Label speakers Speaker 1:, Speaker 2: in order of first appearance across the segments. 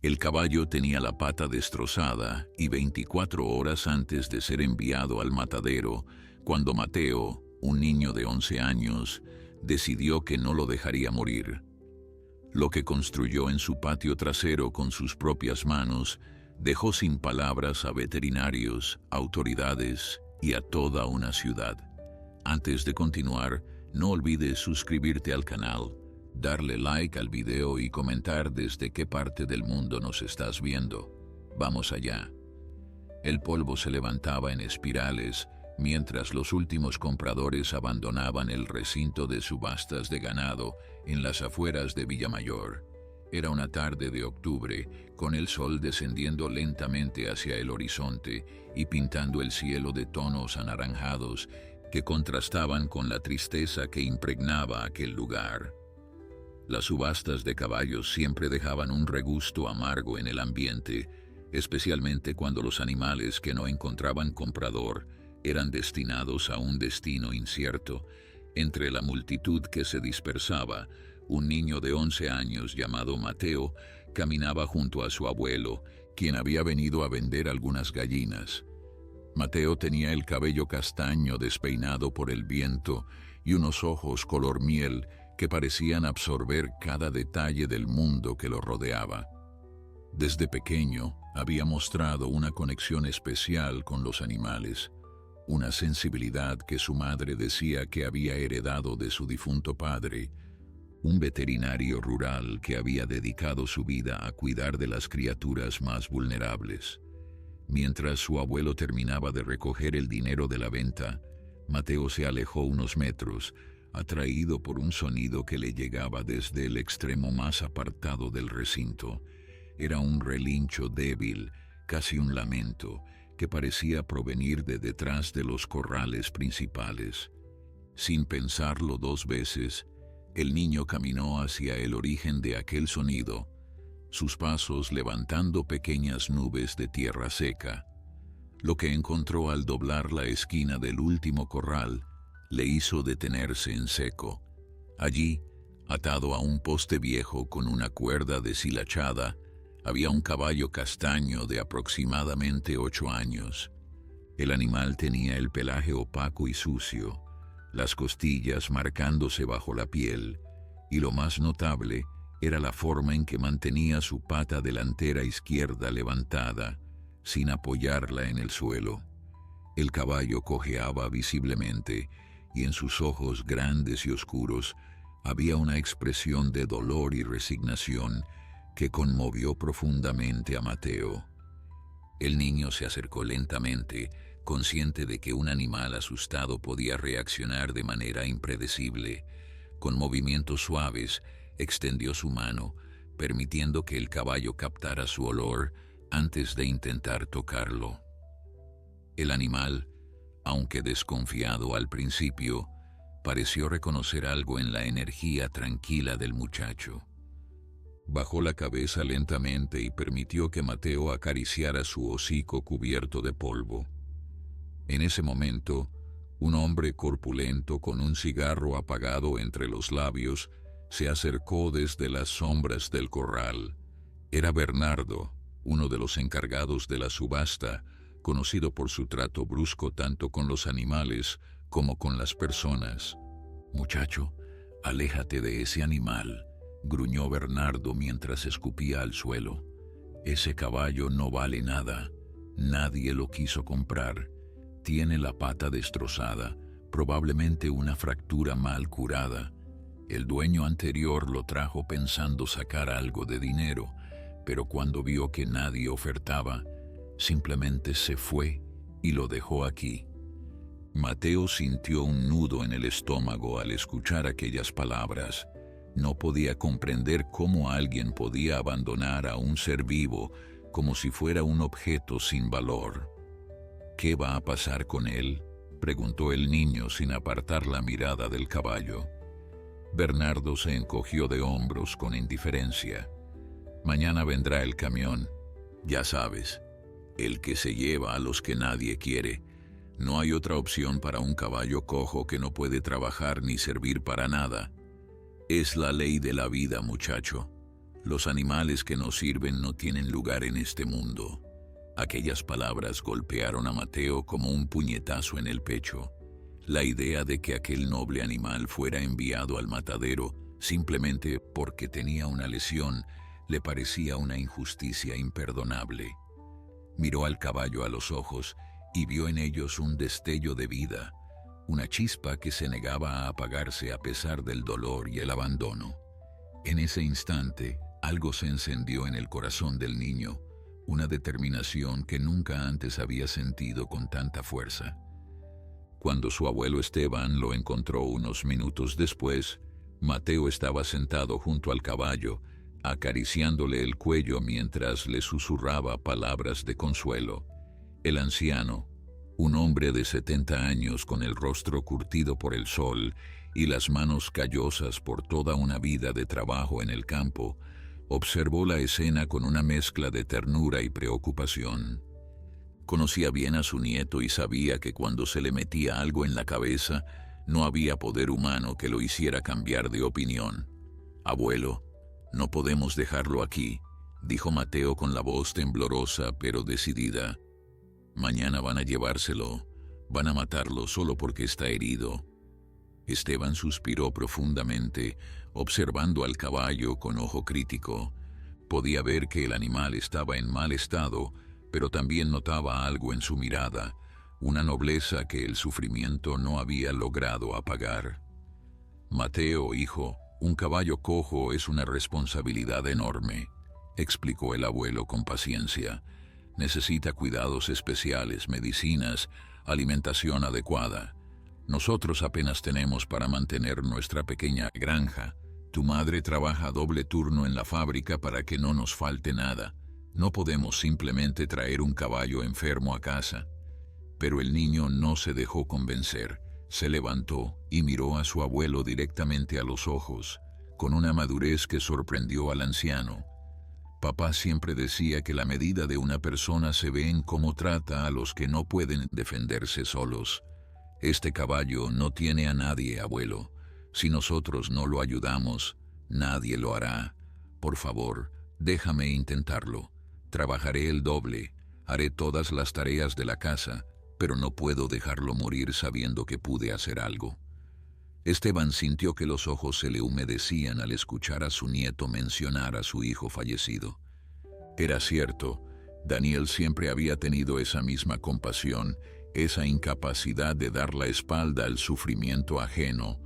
Speaker 1: El caballo tenía la pata destrozada y 24 horas antes de ser enviado al matadero, cuando Mateo, un niño de 11 años, decidió que no lo dejaría morir. Lo que construyó en su patio trasero con sus propias manos dejó sin palabras a veterinarios, autoridades y a toda una ciudad. Antes de continuar, no olvides suscribirte al canal, darle like al video y comentar desde qué parte del mundo nos estás viendo. Vamos allá. El polvo se levantaba en espirales mientras los últimos compradores abandonaban el recinto de subastas de ganado en las afueras de Villamayor. Era una tarde de octubre, con el sol descendiendo lentamente hacia el horizonte y pintando el cielo de tonos anaranjados que contrastaban con la tristeza que impregnaba aquel lugar. Las subastas de caballos siempre dejaban un regusto amargo en el ambiente, especialmente cuando los animales que no encontraban comprador eran destinados a un destino incierto. Entre la multitud que se dispersaba, un niño de 11 años llamado Mateo caminaba junto a su abuelo, quien había venido a vender algunas gallinas. Mateo tenía el cabello castaño despeinado por el viento y unos ojos color miel que parecían absorber cada detalle del mundo que lo rodeaba. Desde pequeño había mostrado una conexión especial con los animales, una sensibilidad que su madre decía que había heredado de su difunto padre, un veterinario rural que había dedicado su vida a cuidar de las criaturas más vulnerables. Mientras su abuelo terminaba de recoger el dinero de la venta, Mateo se alejó unos metros, atraído por un sonido que le llegaba desde el extremo más apartado del recinto. Era un relincho débil, casi un lamento, que parecía provenir de detrás de los corrales principales. Sin pensarlo dos veces, el niño caminó hacia el origen de aquel sonido, sus pasos levantando pequeñas nubes de tierra seca. Lo que encontró al doblar la esquina del último corral le hizo detenerse en seco. Allí, atado a un poste viejo con una cuerda deshilachada, había un caballo castaño de aproximadamente 8 años. El animal tenía el pelaje opaco y sucio, las costillas marcándose bajo la piel, y lo más notable era la forma en que mantenía su pata delantera izquierda levantada, sin apoyarla en el suelo. El caballo cojeaba visiblemente, y en sus ojos grandes y oscuros había una expresión de dolor y resignación que conmovió profundamente a Mateo. El niño se acercó lentamente, consciente de que un animal asustado podía reaccionar de manera impredecible. Con movimientos suaves, extendió su mano, permitiendo que el caballo captara su olor antes de intentar tocarlo. El animal, aunque desconfiado al principio, pareció reconocer algo en la energía tranquila del muchacho. Bajó la cabeza lentamente y permitió que Mateo acariciara su hocico cubierto de polvo. En ese momento, un hombre corpulento con un cigarro apagado entre los labios se acercó desde las sombras del corral. Era Bernardo, uno de los encargados de la subasta, conocido por su trato brusco tanto con los animales como con las personas. «Muchacho, aléjate de ese animal», gruñó Bernardo mientras escupía al suelo. «Ese caballo no vale nada. Nadie lo quiso comprar. Tiene la pata destrozada, probablemente una fractura mal curada. El dueño anterior lo trajo pensando sacar algo de dinero, pero cuando vio que nadie ofertaba, simplemente se fue y lo dejó aquí». Mateo sintió un nudo en el estómago al escuchar aquellas palabras. No podía comprender cómo alguien podía abandonar a un ser vivo como si fuera un objeto sin valor. «¿Qué va a pasar con él?», preguntó el niño sin apartar la mirada del caballo. Bernardo se encogió de hombros con indiferencia. «Mañana vendrá el camión. Ya sabes, el que se lleva a los que nadie quiere. No hay otra opción para un caballo cojo que no puede trabajar ni servir para nada. Es la ley de la vida, muchacho. Los animales que nos sirven no tienen lugar en este mundo. Aquellas palabras golpearon a Mateo como un puñetazo en el pecho. La idea de que aquel noble animal fuera enviado al matadero simplemente porque tenía una lesión le parecía una injusticia imperdonable. Miró al caballo a los ojos y vio en ellos un destello de vida, una chispa que se negaba a apagarse a pesar del dolor y el abandono. En ese instante, algo se encendió en el corazón del niño, una determinación que nunca antes había sentido con tanta fuerza. Cuando su abuelo Esteban lo encontró unos minutos después, Mateo estaba sentado junto al caballo, acariciándole el cuello mientras le susurraba palabras de consuelo. El anciano, un hombre de 70 años con el rostro curtido por el sol y las manos callosas por toda una vida de trabajo en el campo, observó la escena con una mezcla de ternura y preocupación. Conocía bien a su nieto y sabía que cuando se le metía algo en la cabeza, no había poder humano que lo hiciera cambiar de opinión. «Abuelo, no podemos dejarlo aquí», dijo Mateo con la voz temblorosa pero decidida. «Mañana van a llevárselo, van a matarlo solo porque está herido». Esteban suspiró profundamente, observando al caballo con ojo crítico. Podía ver que el animal estaba en mal estado, pero también notaba algo en su mirada, una nobleza que el sufrimiento no había logrado apagar. «Mateo, hijo, un caballo cojo es una responsabilidad enorme», explicó el abuelo con paciencia. «Necesita cuidados especiales, medicinas, alimentación adecuada. Nosotros apenas tenemos para mantener nuestra pequeña granja. Tu madre trabaja doble turno en la fábrica para que no nos falte nada. No podemos simplemente traer un caballo enfermo a casa». Pero el niño no se dejó convencer. Se levantó y miró a su abuelo directamente a los ojos, con una madurez que sorprendió al anciano. Papá siempre decía que la medida de una persona se ve en cómo trata a los que no pueden defenderse solos. Este caballo no tiene a nadie, abuelo. Si nosotros no lo ayudamos, nadie lo hará. Por favor, déjame intentarlo. Trabajaré el doble, haré todas las tareas de la casa, pero no puedo dejarlo morir sabiendo que pude hacer algo. Esteban sintió que los ojos se le humedecían al escuchar a su nieto mencionar a su hijo fallecido. Era cierto, Daniel siempre había tenido esa misma compasión, esa incapacidad de dar la espalda al sufrimiento ajeno,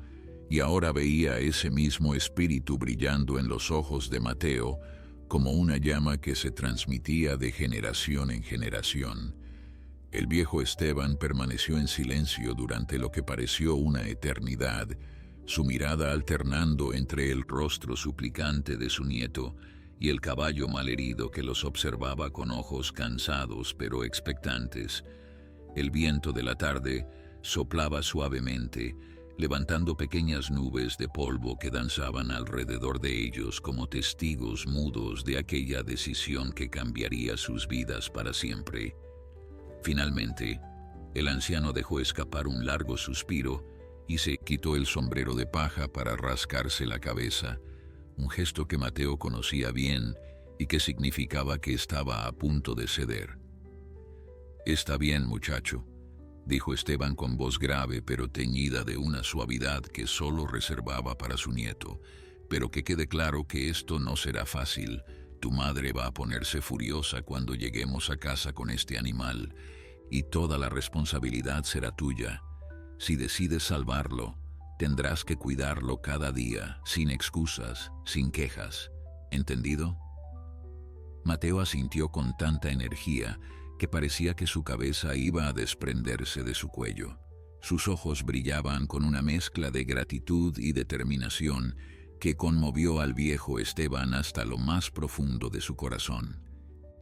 Speaker 1: y ahora veía ese mismo espíritu brillando en los ojos de Mateo, como una llama que se transmitía de generación en generación. El viejo Esteban permaneció en silencio durante lo que pareció una eternidad, su mirada alternando entre el rostro suplicante de su nieto y el caballo malherido que los observaba con ojos cansados pero expectantes. El viento de la tarde soplaba suavemente, levantando pequeñas nubes de polvo que danzaban alrededor de ellos como testigos mudos de aquella decisión que cambiaría sus vidas para siempre. Finalmente, el anciano dejó escapar un largo suspiro y se quitó el sombrero de paja para rascarse la cabeza, un gesto que Mateo conocía bien y que significaba que estaba a punto de ceder. «Está bien, muchacho», dijo Esteban con voz grave pero teñida de una suavidad que solo reservaba para su nieto. «Pero que quede claro que esto no será fácil. Tu madre va a ponerse furiosa cuando lleguemos a casa con este animal, y toda la responsabilidad será tuya. Si decides salvarlo, tendrás que cuidarlo cada día, sin excusas, sin quejas. ¿Entendido?» Mateo asintió con tanta energía que parecía que su cabeza iba a desprenderse de su cuello. Sus ojos brillaban con una mezcla de gratitud y determinación que conmovió al viejo Esteban hasta lo más profundo de su corazón.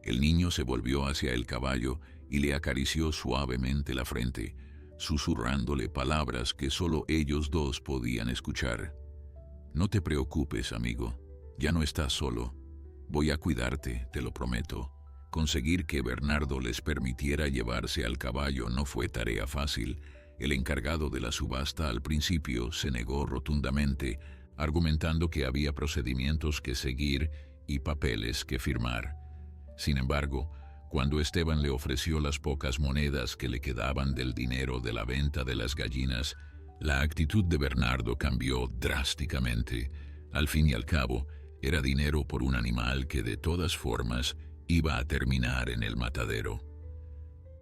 Speaker 1: El niño se volvió hacia el caballo y le acarició suavemente la frente, susurrándole palabras que solo ellos dos podían escuchar. «No te preocupes, amigo, ya no estás solo. Voy a cuidarte, te lo prometo». Conseguir que Bernardo les permitiera llevarse al caballo no fue tarea fácil. El encargado de la subasta al principio se negó rotundamente, argumentando que había procedimientos que seguir y papeles que firmar. Sin embargo, cuando Esteban le ofreció las pocas monedas que le quedaban del dinero de la venta de las gallinas, la actitud de Bernardo cambió drásticamente. Al fin y al cabo, era dinero por un animal que de todas formas iba a terminar en el matadero.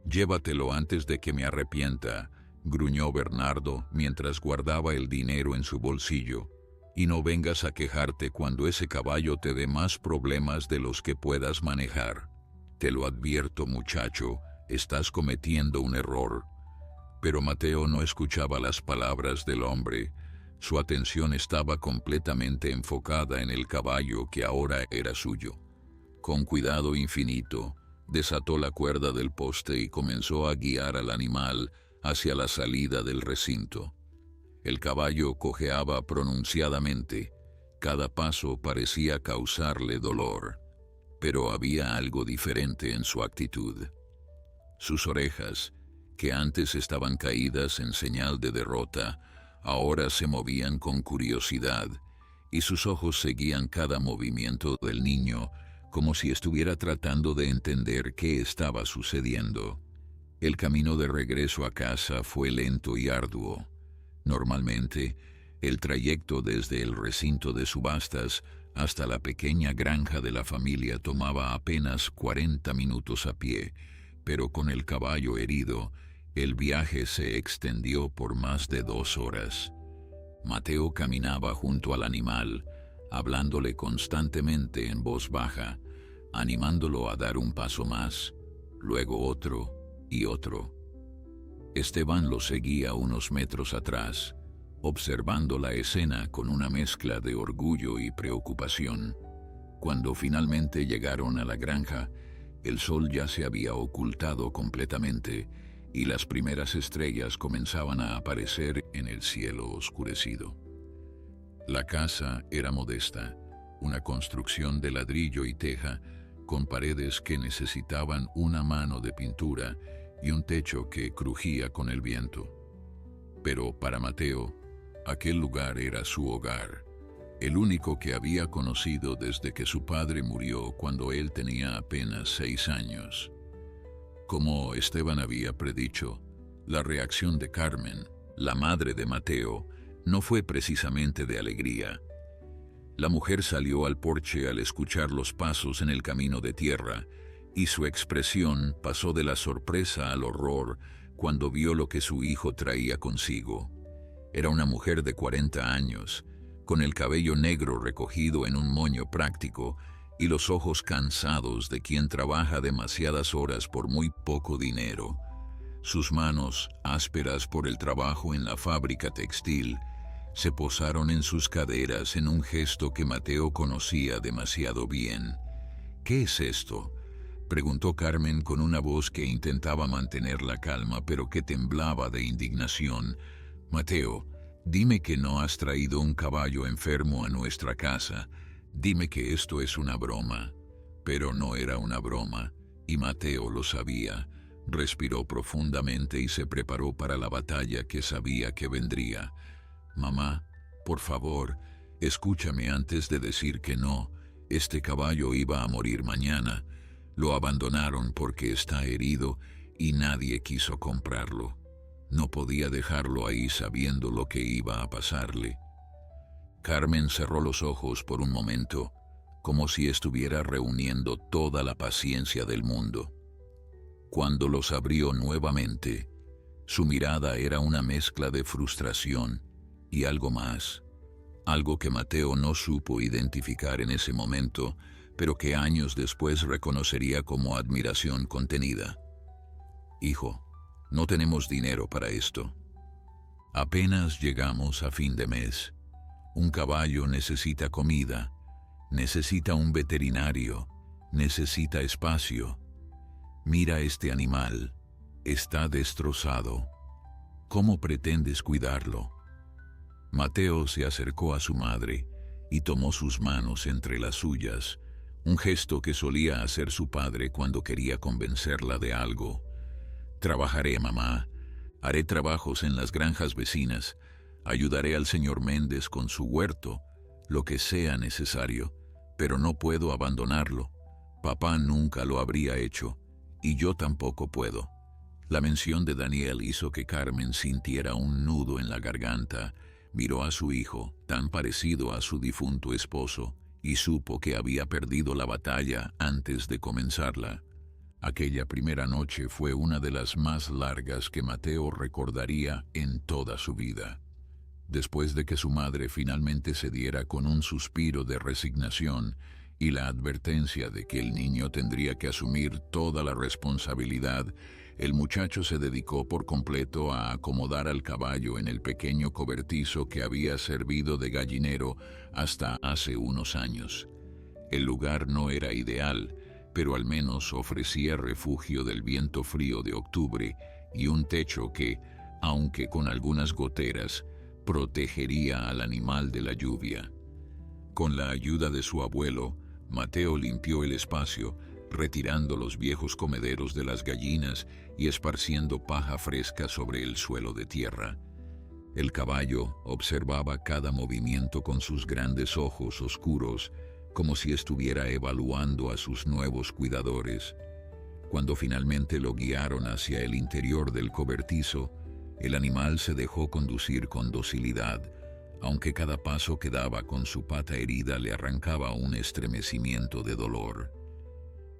Speaker 1: «Llévatelo antes de que me arrepienta», gruñó Bernardo mientras guardaba el dinero en su bolsillo. «Y no vengas a quejarte cuando ese caballo te dé más problemas de los que puedas manejar. Te lo advierto, muchacho, estás cometiendo un error». Pero Mateo no escuchaba las palabras del hombre. Su atención estaba completamente enfocada en el caballo que ahora era suyo. Con cuidado infinito, desató la cuerda del poste y comenzó a guiar al animal hacia la salida del recinto. El caballo cojeaba pronunciadamente. Cada paso parecía causarle dolor, pero había algo diferente en su actitud. Sus orejas, que antes estaban caídas en señal de derrota, ahora se movían con curiosidad, y sus ojos seguían cada movimiento del niño, como si estuviera tratando de entender qué estaba sucediendo. El camino de regreso a casa fue lento y arduo. Normalmente, el trayecto desde el recinto de subastas hasta la pequeña granja de la familia tomaba apenas 40 minutos a pie, pero con el caballo herido, el viaje se extendió por más de 2 horas. Mateo caminaba junto al animal, hablándole constantemente en voz baja, animándolo a dar un paso más, luego otro y otro. Esteban lo seguía unos metros atrás, observando la escena con una mezcla de orgullo y preocupación. Cuando finalmente llegaron a la granja, el sol ya se había ocultado completamente y las primeras estrellas comenzaban a aparecer en el cielo oscurecido. La casa era modesta, una construcción de ladrillo y teja, con paredes que necesitaban una mano de pintura y un techo que crujía con el viento. Pero para Mateo, aquel lugar era su hogar, el único que había conocido desde que su padre murió cuando él tenía apenas 6 años. Como Esteban había predicho, la reacción de Carmen, la madre de Mateo, no fue precisamente de alegría. La mujer salió al porche al escuchar los pasos en el camino de tierra, y su expresión pasó de la sorpresa al horror cuando vio lo que su hijo traía consigo. Era una mujer de 40 años, con el cabello negro recogido en un moño práctico y los ojos cansados de quien trabaja demasiadas horas por muy poco dinero. Sus manos, ásperas por el trabajo en la fábrica textil, se posaron en sus caderas en un gesto que Mateo conocía demasiado bien. «¿Qué es esto?», preguntó Carmen con una voz que intentaba mantener la calma, pero que temblaba de indignación. «Mateo, dime que no has traído un caballo enfermo a nuestra casa. Dime que esto es una broma». Pero no era una broma, y Mateo lo sabía. Respiró profundamente y se preparó para la batalla que sabía que vendría. «Mamá, por favor, escúchame antes de decir que no. Este caballo iba a morir mañana. Lo abandonaron porque está herido y nadie quiso comprarlo. No podía dejarlo ahí sabiendo lo que iba a pasarle». Carmen cerró los ojos por un momento, como si estuviera reuniendo toda la paciencia del mundo. Cuando los abrió nuevamente, su mirada era una mezcla de frustración y algo más, algo que Mateo no supo identificar en ese momento, pero que años después reconocería como admiración contenida. «Hijo, no tenemos dinero para esto. Apenas llegamos a fin de mes. Un caballo necesita comida, necesita un veterinario, necesita espacio. Mira este animal, está destrozado. ¿Cómo pretendes cuidarlo?». Mateo se acercó a su madre y tomó sus manos entre las suyas, un gesto que solía hacer su padre cuando quería convencerla de algo. «Trabajaré, mamá. Haré trabajos en las granjas vecinas. Ayudaré al señor Méndez con su huerto, lo que sea necesario. Pero no puedo abandonarlo. Papá nunca lo habría hecho, y yo tampoco puedo. La mención de Daniel hizo que Carmen sintiera un nudo en la garganta. Miró a su hijo, tan parecido a su difunto esposo, y supo que había perdido la batalla antes de comenzarla. Aquella primera noche fue una de las más largas que Mateo recordaría en toda su vida. Después de que su madre finalmente cediera con un suspiro de resignación y la advertencia de que el niño tendría que asumir toda la responsabilidad, el muchacho se dedicó por completo a acomodar al caballo en el pequeño cobertizo que había servido de gallinero hasta hace unos años. El lugar no era ideal, pero al menos ofrecía refugio del viento frío de octubre y un techo que, aunque con algunas goteras, protegería al animal de la lluvia. Con la ayuda de su abuelo, Mateo limpió el espacio, retirando los viejos comederos de las gallinas y esparciendo paja fresca sobre el suelo de tierra. El caballo observaba cada movimiento con sus grandes ojos oscuros, como si estuviera evaluando a sus nuevos cuidadores. Cuando finalmente lo guiaron hacia el interior del cobertizo, el animal se dejó conducir con docilidad, aunque cada paso que daba con su pata herida le arrancaba un estremecimiento de dolor.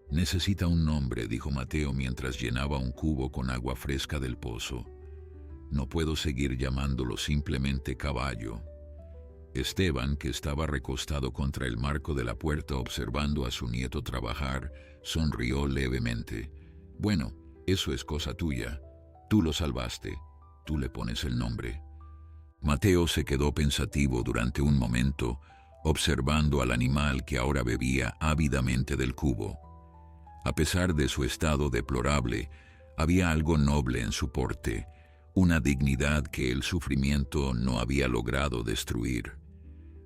Speaker 1: «Necesita un nombre», dijo Mateo mientras llenaba un cubo con agua fresca del pozo. «No puedo seguir llamándolo simplemente caballo». Esteban, que estaba recostado contra el marco de la puerta observando a su nieto trabajar, sonrió levemente. «Bueno, eso es cosa tuya. Tú lo salvaste. Tú le pones el nombre». Mateo se quedó pensativo durante un momento, observando al animal que ahora bebía ávidamente del cubo. A pesar de su estado deplorable, había algo noble en su porte, una dignidad que el sufrimiento no había logrado destruir.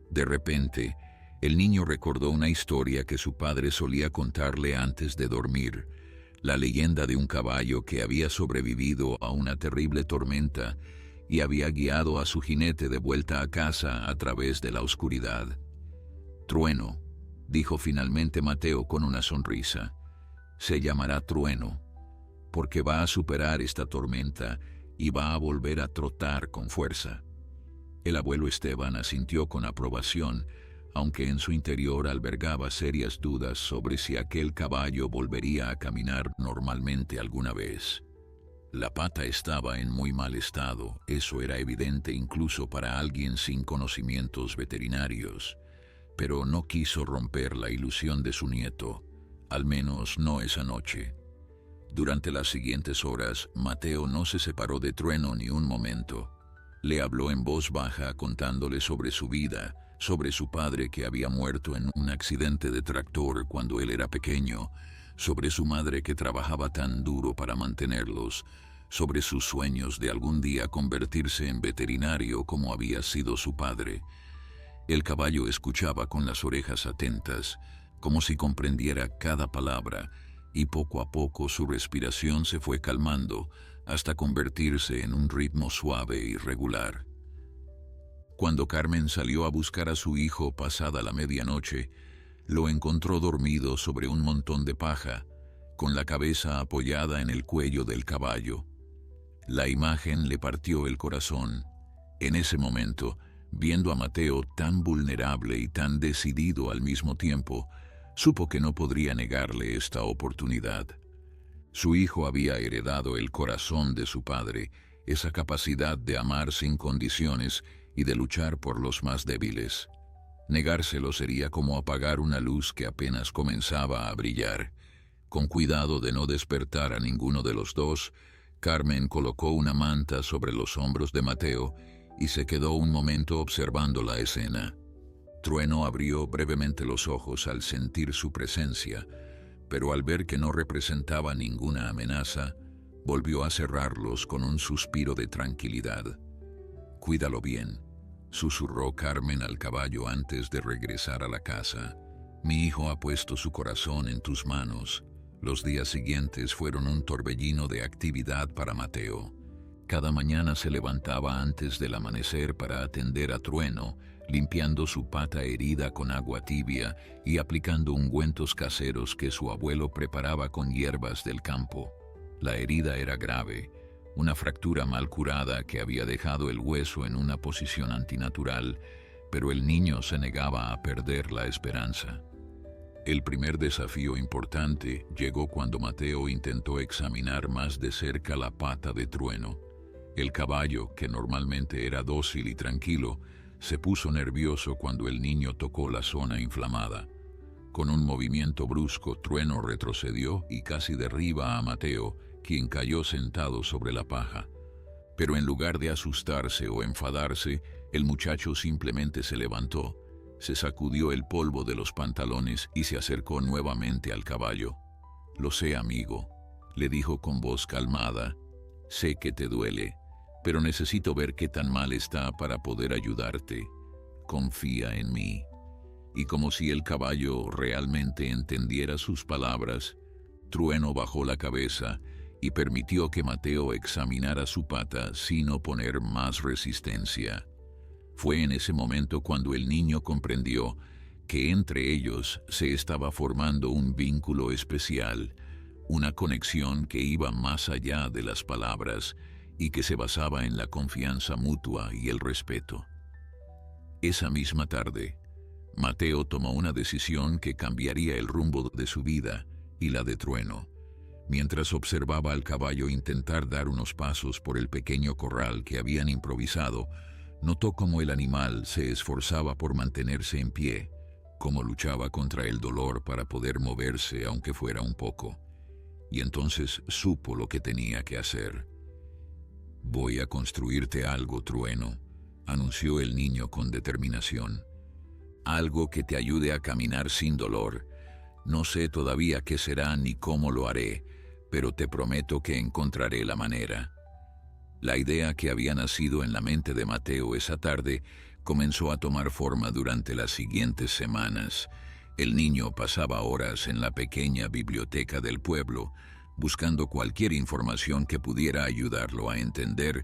Speaker 1: De repente, el niño recordó una historia que su padre solía contarle antes de dormir, la leyenda de un caballo que había sobrevivido a una terrible tormenta y había guiado a su jinete de vuelta a casa a través de la oscuridad. «Trueno», dijo finalmente Mateo con una sonrisa. «Se llamará Trueno, porque va a superar esta tormenta y va a volver a trotar con fuerza». El abuelo Esteban asintió con aprobación, aunque en su interior albergaba serias dudas sobre si aquel caballo volvería a caminar normalmente alguna vez. La pata estaba en muy mal estado, eso era evidente incluso para alguien sin conocimientos veterinarios, pero no quiso romper la ilusión de su nieto, al menos no esa noche. Durante las siguientes horas, Mateo no se separó de Trueno ni un momento. Le habló en voz baja contándole sobre su vida, sobre su padre que había muerto en un accidente de tractor cuando él era pequeño, sobre su madre que trabajaba tan duro para mantenerlos, sobre sus sueños de algún día convertirse en veterinario como había sido su padre. El caballo escuchaba con las orejas atentas, como si comprendiera cada palabra, y poco a poco su respiración se fue calmando hasta convertirse en un ritmo suave y regular. Cuando Carmen salió a buscar a su hijo pasada la medianoche, lo encontró dormido sobre un montón de paja, con la cabeza apoyada en el cuello del caballo. La imagen le partió el corazón. En ese momento, viendo a Mateo tan vulnerable y tan decidido al mismo tiempo, supo que no podría negarle esta oportunidad. Su hijo había heredado el corazón de su padre, esa capacidad de amar sin condiciones y de luchar por los más débiles. Negárselo sería como apagar una luz que apenas comenzaba a brillar. Con cuidado de no despertar a ninguno de los dos, Carmen colocó una manta sobre los hombros de Mateo y se quedó un momento observando la escena. Trueno abrió brevemente los ojos al sentir su presencia, pero al ver que no representaba ninguna amenaza, volvió a cerrarlos con un suspiro de tranquilidad. «Cuídalo bien», susurró Carmen al caballo antes de regresar a la casa. «Mi hijo ha puesto su corazón en tus manos». Los días siguientes fueron un torbellino de actividad para Mateo. Cada mañana se levantaba antes del amanecer para atender a Trueno, limpiando su pata herida con agua tibia y aplicando ungüentos caseros que su abuelo preparaba con hierbas del campo. La herida era grave, una fractura mal curada que había dejado el hueso en una posición antinatural, pero el niño se negaba a perder la esperanza. El primer desafío importante llegó cuando Mateo intentó examinar más de cerca la pata de Trueno. El caballo, que normalmente era dócil y tranquilo, se puso nervioso cuando el niño tocó la zona inflamada. Con un movimiento brusco, Trueno retrocedió y casi derriba a Mateo, quien cayó sentado sobre la paja. Pero en lugar de asustarse o enfadarse, el muchacho simplemente se levantó, se sacudió el polvo de los pantalones y se acercó nuevamente al caballo. «Lo sé, amigo», le dijo con voz calmada. «Sé que te duele, pero necesito ver qué tan mal está para poder ayudarte. Confía en mí». Y como si el caballo realmente entendiera sus palabras, Trueno bajó la cabeza y permitió que Mateo examinara su pata sin oponer más resistencia. Fue en ese momento cuando el niño comprendió que entre ellos se estaba formando un vínculo especial, una conexión que iba más allá de las palabras y que se basaba en la confianza mutua y el respeto. Esa misma tarde, Mateo tomó una decisión que cambiaría el rumbo de su vida y la de Trueno. Mientras observaba al caballo intentar dar unos pasos por el pequeño corral que habían improvisado, notó cómo el animal se esforzaba por mantenerse en pie, cómo luchaba contra el dolor para poder moverse aunque fuera un poco. Y entonces supo lo que tenía que hacer. «Voy a construirte algo, Trueno», anunció el niño con determinación. «Algo que te ayude a caminar sin dolor. No sé todavía qué será ni cómo lo haré, pero te prometo que encontraré la manera». La idea que había nacido en la mente de Mateo esa tarde comenzó a tomar forma durante las siguientes semanas. El niño pasaba horas en la pequeña biblioteca del pueblo, buscando cualquier información que pudiera ayudarlo a entender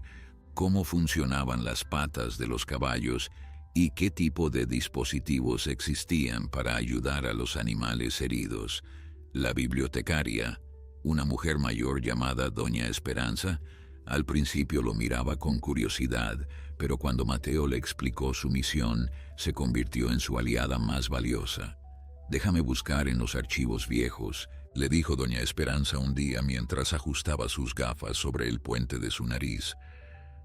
Speaker 1: cómo funcionaban las patas de los caballos y qué tipo de dispositivos existían para ayudar a los animales heridos. La bibliotecaria, una mujer mayor llamada Doña Esperanza, al principio lo miraba con curiosidad, pero cuando Mateo le explicó su misión, se convirtió en su aliada más valiosa. «Déjame buscar en los archivos viejos», le dijo Doña Esperanza un día mientras ajustaba sus gafas sobre el puente de su nariz.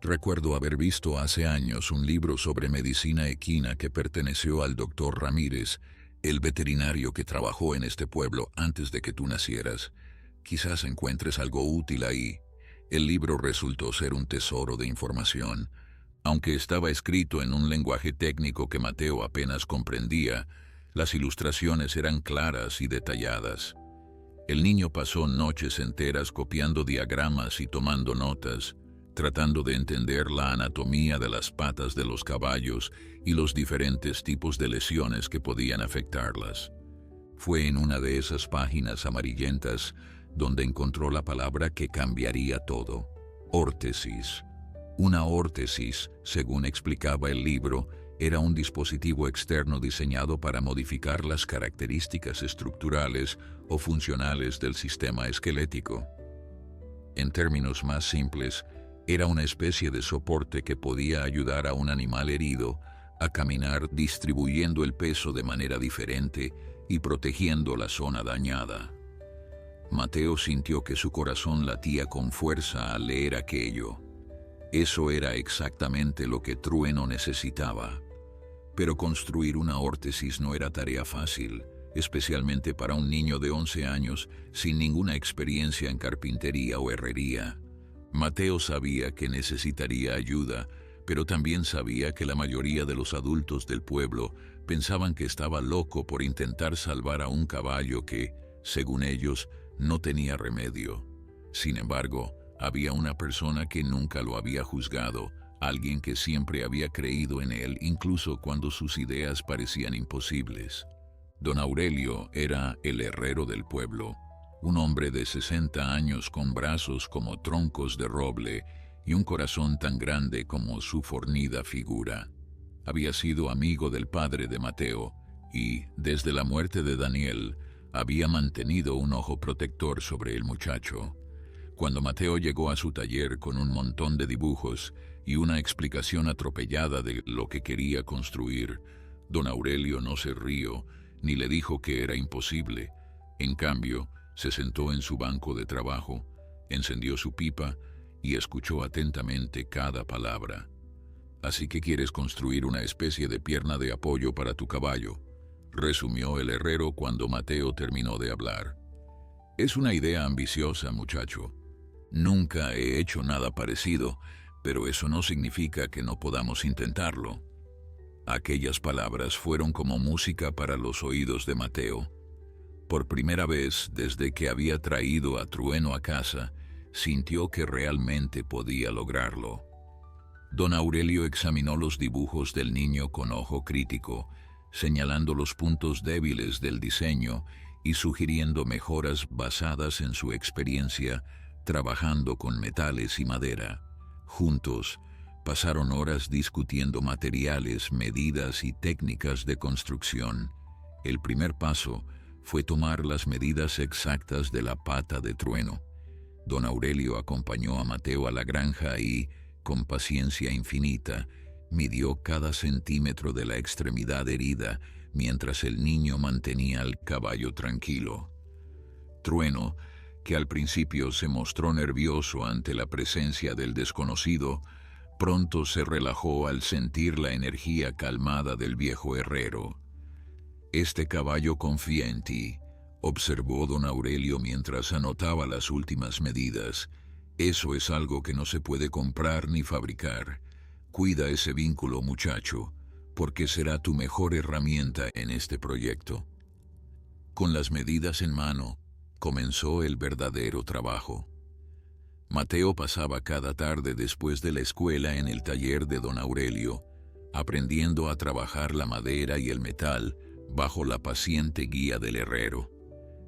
Speaker 1: «Recuerdo haber visto hace años un libro sobre medicina equina que perteneció al doctor Ramírez, el veterinario que trabajó en este pueblo antes de que tú nacieras. Quizás encuentres algo útil ahí». El libro resultó ser un tesoro de información. Aunque estaba escrito en un lenguaje técnico que Mateo apenas comprendía, las ilustraciones eran claras y detalladas. El niño pasó noches enteras copiando diagramas y tomando notas, tratando de entender la anatomía de las patas de los caballos y los diferentes tipos de lesiones que podían afectarlas. Fue en una de esas páginas amarillentas donde encontró la palabra que cambiaría todo: órtesis. Una órtesis, según explicaba el libro, era un dispositivo externo diseñado para modificar las características estructurales o funcionales del sistema esquelético. En términos más simples, era una especie de soporte que podía ayudar a un animal herido a caminar distribuyendo el peso de manera diferente y protegiendo la zona dañada. Mateo sintió que su corazón latía con fuerza al leer aquello. Eso era exactamente lo que Trueno necesitaba. Pero construir una órtesis no era tarea fácil, especialmente para un niño de 11 años sin ninguna experiencia en carpintería o herrería. Mateo sabía que necesitaría ayuda, pero también sabía que la mayoría de los adultos del pueblo pensaban que estaba loco por intentar salvar a un caballo que, según ellos, no tenía remedio. Sin embargo, había una persona que nunca lo había juzgado, alguien que siempre había creído en él incluso cuando sus ideas parecían imposibles. Don Aurelio era el herrero del pueblo, un hombre de 60 años con brazos como troncos de roble y un corazón tan grande como su fornida figura. Había sido amigo del padre de Mateo y, desde la muerte de Daniel, había mantenido un ojo protector sobre el muchacho. Cuando Mateo llegó a su taller con un montón de dibujos y una explicación atropellada de lo que quería construir, don Aurelio no se rió ni le dijo que era imposible. En cambio, se sentó en su banco de trabajo, encendió su pipa y escuchó atentamente cada palabra. «Así que quieres construir una especie de pierna de apoyo para tu caballo», resumió el herrero cuando Mateo terminó de hablar. «Es una idea ambiciosa, muchacho. Nunca he hecho nada parecido, pero eso no significa que no podamos intentarlo». Aquellas palabras fueron como música para los oídos de Mateo. Por primera vez desde que había traído a Trueno a casa, sintió que realmente podía lograrlo. Don Aurelio examinó los dibujos del niño con ojo crítico, señalando los puntos débiles del diseño y sugiriendo mejoras basadas en su experiencia trabajando con metales y madera. Juntos, pasaron horas discutiendo materiales, medidas y técnicas de construcción. El primer paso fue tomar las medidas exactas de la pata de Trueno. Don Aurelio acompañó a Mateo a la granja y, con paciencia infinita, midió cada centímetro de la extremidad herida mientras el niño mantenía al caballo tranquilo. Trueno, que al principio se mostró nervioso ante la presencia del desconocido, pronto se relajó al sentir la energía calmada del viejo herrero. «Este caballo confía en ti», observó don Aurelio mientras anotaba las últimas medidas. «Eso es algo que no se puede comprar ni fabricar. Cuida ese vínculo, muchacho, porque será tu mejor herramienta en este proyecto». Con las medidas en mano, comenzó el verdadero trabajo. Mateo pasaba cada tarde después de la escuela en el taller de don Aurelio, aprendiendo a trabajar la madera y el metal bajo la paciente guía del herrero.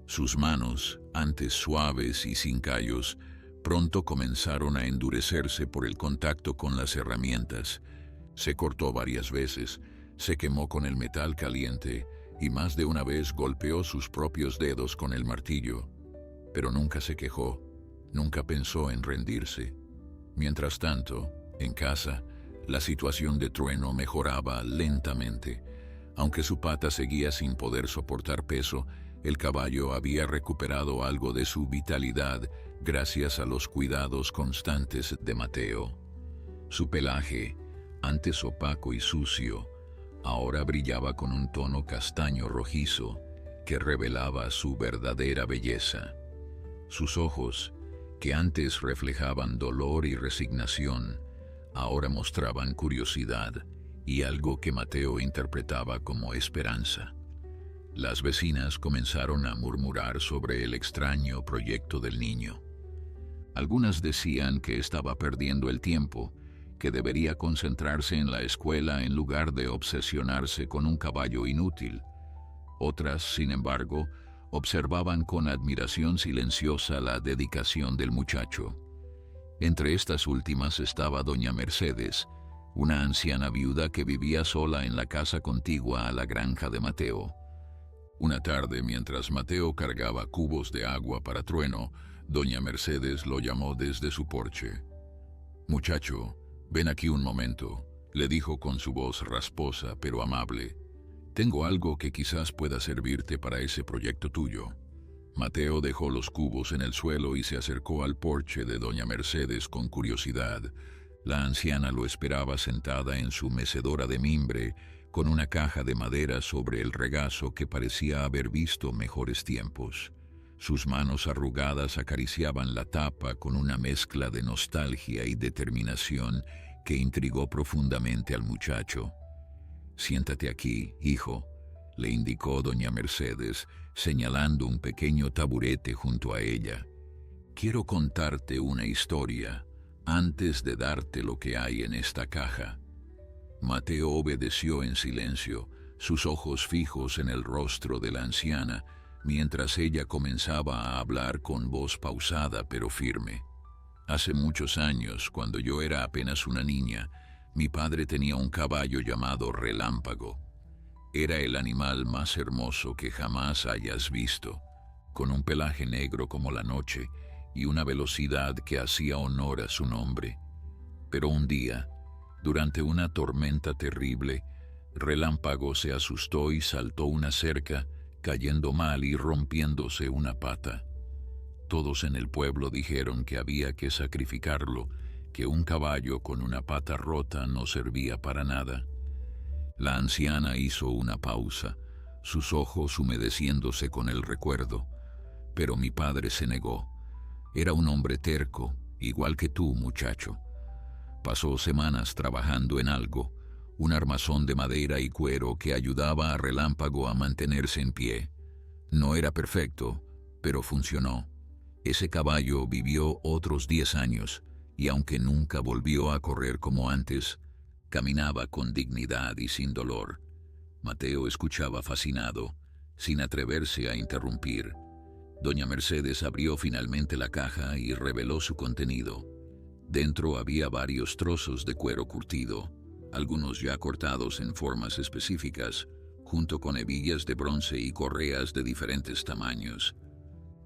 Speaker 1: Sus manos, antes suaves y sin callos, pronto comenzaron a endurecerse por el contacto con las herramientas. Se cortó varias veces, se quemó con el metal caliente y más de una vez golpeó sus propios dedos con el martillo. Pero nunca se quejó. Nunca pensó en rendirse. Mientras tanto, en casa, la situación de Trueno mejoraba lentamente. Aunque su pata seguía sin poder soportar peso, el caballo había recuperado algo de su vitalidad gracias a los cuidados constantes de Mateo. Su pelaje, antes opaco y sucio, ahora brillaba con un tono castaño rojizo que revelaba su verdadera belleza. Sus ojos, que antes reflejaban dolor y resignación, ahora mostraban curiosidad y algo que Mateo interpretaba como esperanza. Las vecinas comenzaron a murmurar sobre el extraño proyecto del niño. Algunas decían que estaba perdiendo el tiempo, que debería concentrarse en la escuela en lugar de obsesionarse con un caballo inútil. Otras, sin embargo, observaban con admiración silenciosa la dedicación del muchacho. Entre estas últimas estaba doña Mercedes, una anciana viuda que vivía sola en la casa contigua a la granja de Mateo. Una tarde, mientras Mateo cargaba cubos de agua para Trueno, doña Mercedes lo llamó desde su porche. «Muchacho, ven aquí un momento», le dijo con su voz rasposa pero amable. «Tengo algo que quizás pueda servirte para ese proyecto tuyo». Mateo dejó los cubos en el suelo y se acercó al porche de doña Mercedes con curiosidad. La anciana lo esperaba sentada en su mecedora de mimbre, con una caja de madera sobre el regazo que parecía haber visto mejores tiempos. Sus manos arrugadas acariciaban la tapa con una mezcla de nostalgia y determinación que intrigó profundamente al muchacho. «Siéntate aquí, hijo», le indicó doña Mercedes, señalando un pequeño taburete junto a ella. «Quiero contarte una historia antes de darte lo que hay en esta caja». Mateo obedeció en silencio, sus ojos fijos en el rostro de la anciana, mientras ella comenzaba a hablar con voz pausada pero firme. «Hace muchos años, cuando yo era apenas una niña, Mi padre tenía un caballo llamado Relámpago. Era el animal más hermoso que jamás hayas visto, con un pelaje negro como la noche y una velocidad que hacía honor a su nombre. Pero un día, durante una tormenta terrible, Relámpago se asustó y saltó una cerca, cayendo mal y rompiéndose una pata. Todos en el pueblo dijeron que había que sacrificarlo, que un caballo con una pata rota no servía para nada. La anciana hizo una pausa, sus ojos humedeciéndose con el recuerdo, pero mi padre se negó. Era un hombre terco, igual que tú, muchacho. Pasó semanas trabajando en algo, un armazón de madera y cuero que ayudaba a Relámpago a mantenerse en pie. No era perfecto, pero funcionó. Ese caballo vivió otros 10 años, y aunque nunca volvió a correr como antes, caminaba con dignidad y sin dolor. Mateo escuchaba fascinado, sin atreverse a interrumpir. Doña Mercedes abrió finalmente la caja y reveló su contenido. Dentro había varios trozos de cuero curtido, algunos ya cortados en formas específicas, junto con hebillas de bronce y correas de diferentes tamaños.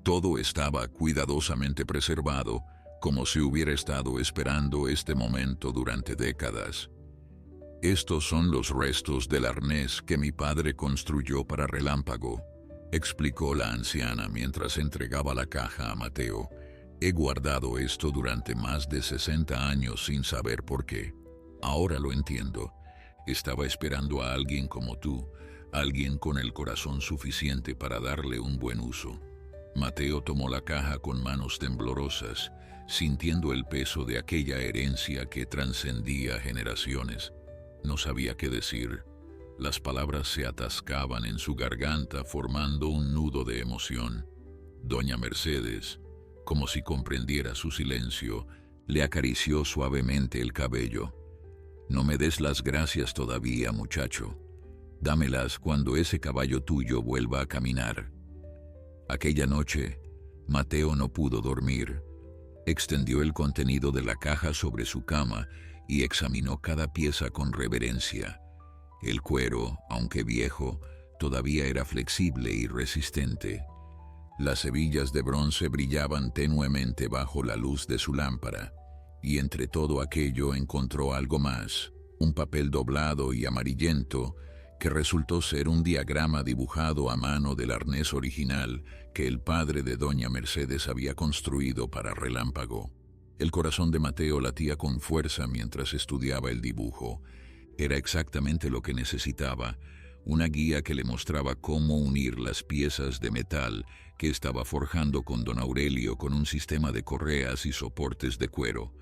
Speaker 1: Todo estaba cuidadosamente preservado, como si hubiera estado esperando este momento durante décadas. Estos son los restos del arnés que mi padre construyó para Relámpago, explicó la anciana mientras entregaba la caja a Mateo. He guardado esto durante más de 60 años sin saber por qué. Ahora lo entiendo. Estaba esperando a alguien como tú, alguien con el corazón suficiente para darle un buen uso. Mateo tomó la caja con manos temblorosas, sintiendo el peso de aquella herencia que trascendía generaciones. No sabía qué decir. Las palabras se atascaban en su garganta formando un nudo de emoción. Doña Mercedes, como si comprendiera su silencio, le acarició suavemente el cabello. No me des las gracias todavía, muchacho. Dámelas cuando ese caballo tuyo vuelva a caminar. Aquella noche, Mateo no pudo dormir. Extendió el contenido de la caja sobre su cama y examinó cada pieza con reverencia. El cuero, aunque viejo, todavía era flexible y resistente. Las hebillas de bronce brillaban tenuemente bajo la luz de su lámpara, y entre todo aquello encontró algo más, un papel doblado y amarillento, que resultó ser un diagrama dibujado a mano del arnés original que el padre de doña Mercedes había construido para Relámpago. El corazón de Mateo latía con fuerza mientras estudiaba el dibujo. Era exactamente lo que necesitaba, una guía que le mostraba cómo unir las piezas de metal que estaba forjando con don Aurelio con un sistema de correas y soportes de cuero.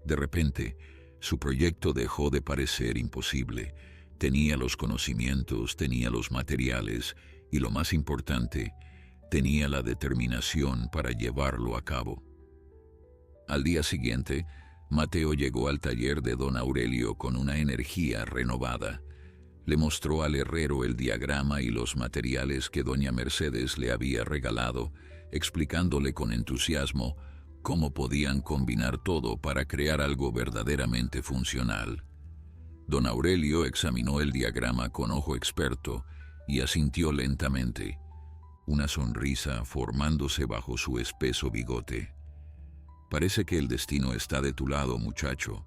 Speaker 1: De repente, su proyecto dejó de parecer imposible. Tenía los conocimientos, tenía los materiales y, lo más importante, tenía la determinación para llevarlo a cabo. Al día siguiente, Mateo llegó al taller de don Aurelio con una energía renovada. Le mostró al herrero el diagrama y los materiales que doña Mercedes le había regalado, explicándole con entusiasmo cómo podían combinar todo para crear algo verdaderamente funcional. Don Aurelio examinó el diagrama con ojo experto y asintió lentamente, una sonrisa formándose bajo su espeso bigote. «Parece que el destino está de tu lado, muchacho»,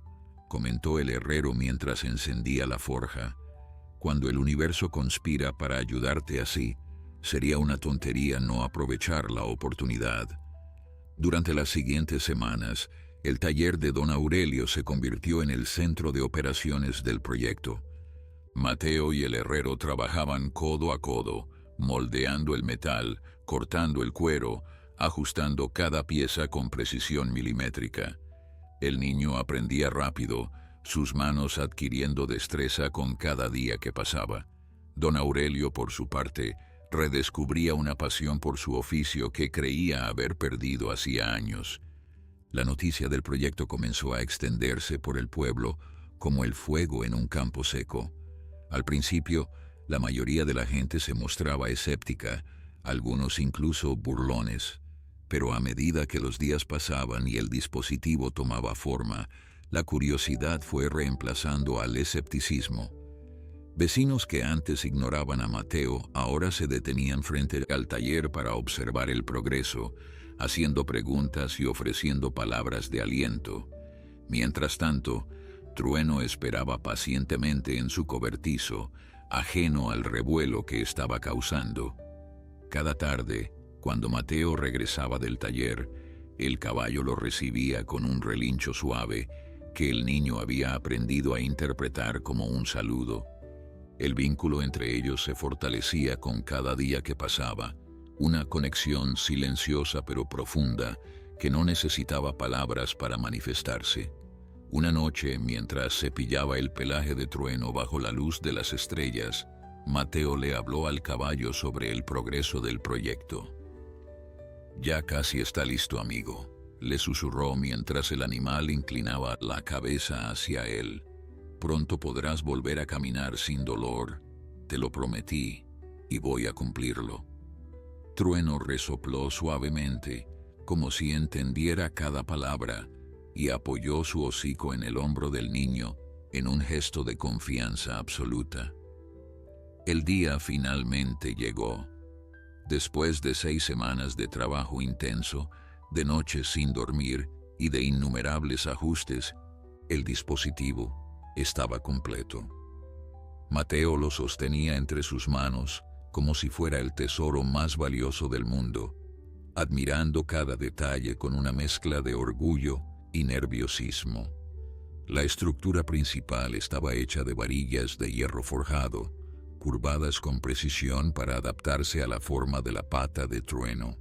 Speaker 1: comentó el herrero mientras encendía la forja. «Cuando el universo conspira para ayudarte así, sería una tontería no aprovechar la oportunidad». Durante las siguientes semanas, el taller de don Aurelio se convirtió en el centro de operaciones del proyecto. Mateo y el herrero trabajaban codo a codo, moldeando el metal, cortando el cuero, ajustando cada pieza con precisión milimétrica. El niño aprendía rápido, sus manos adquiriendo destreza con cada día que pasaba. Don Aurelio, por su parte, redescubría una pasión por su oficio que creía haber perdido hacía años. La noticia del proyecto comenzó a extenderse por el pueblo como el fuego en un campo seco. Al principio, la mayoría de la gente se mostraba escéptica, algunos incluso burlones, pero a medida que los días pasaban y el dispositivo tomaba forma, La curiosidad fue reemplazando al escepticismo. Vecinos que antes ignoraban a Mateo ahora se detenían frente al taller para observar el progreso, haciendo preguntas y ofreciendo palabras de aliento. Mientras tanto, Trueno esperaba pacientemente en su cobertizo, ajeno al revuelo que estaba causando. Cada tarde, cuando Mateo regresaba del taller, el caballo lo recibía con un relincho suave que el niño había aprendido a interpretar como un saludo. El vínculo entre ellos se fortalecía con cada día que pasaba, una conexión silenciosa pero profunda que no necesitaba palabras para manifestarse. Una noche, mientras cepillaba el pelaje de Trueno bajo la luz de las estrellas, Mateo le habló al caballo sobre el progreso del proyecto. «Ya casi está listo, amigo», le susurró mientras el animal inclinaba la cabeza hacia él. «Pronto podrás volver a caminar sin dolor, te lo prometí, y voy a cumplirlo». Trueno resopló suavemente, como si entendiera cada palabra, y apoyó su hocico en el hombro del niño en un gesto de confianza absoluta. El día finalmente llegó. Después de 6 semanas de trabajo intenso, de noches sin dormir y de innumerables ajustes, el dispositivo estaba completo. Mateo lo sostenía entre sus manos como si fuera el tesoro más valioso del mundo, admirando cada detalle con una mezcla de orgullo y nerviosismo. La estructura principal estaba hecha de varillas de hierro forjado, curvadas con precisión para adaptarse a la forma de la pata de Trueno.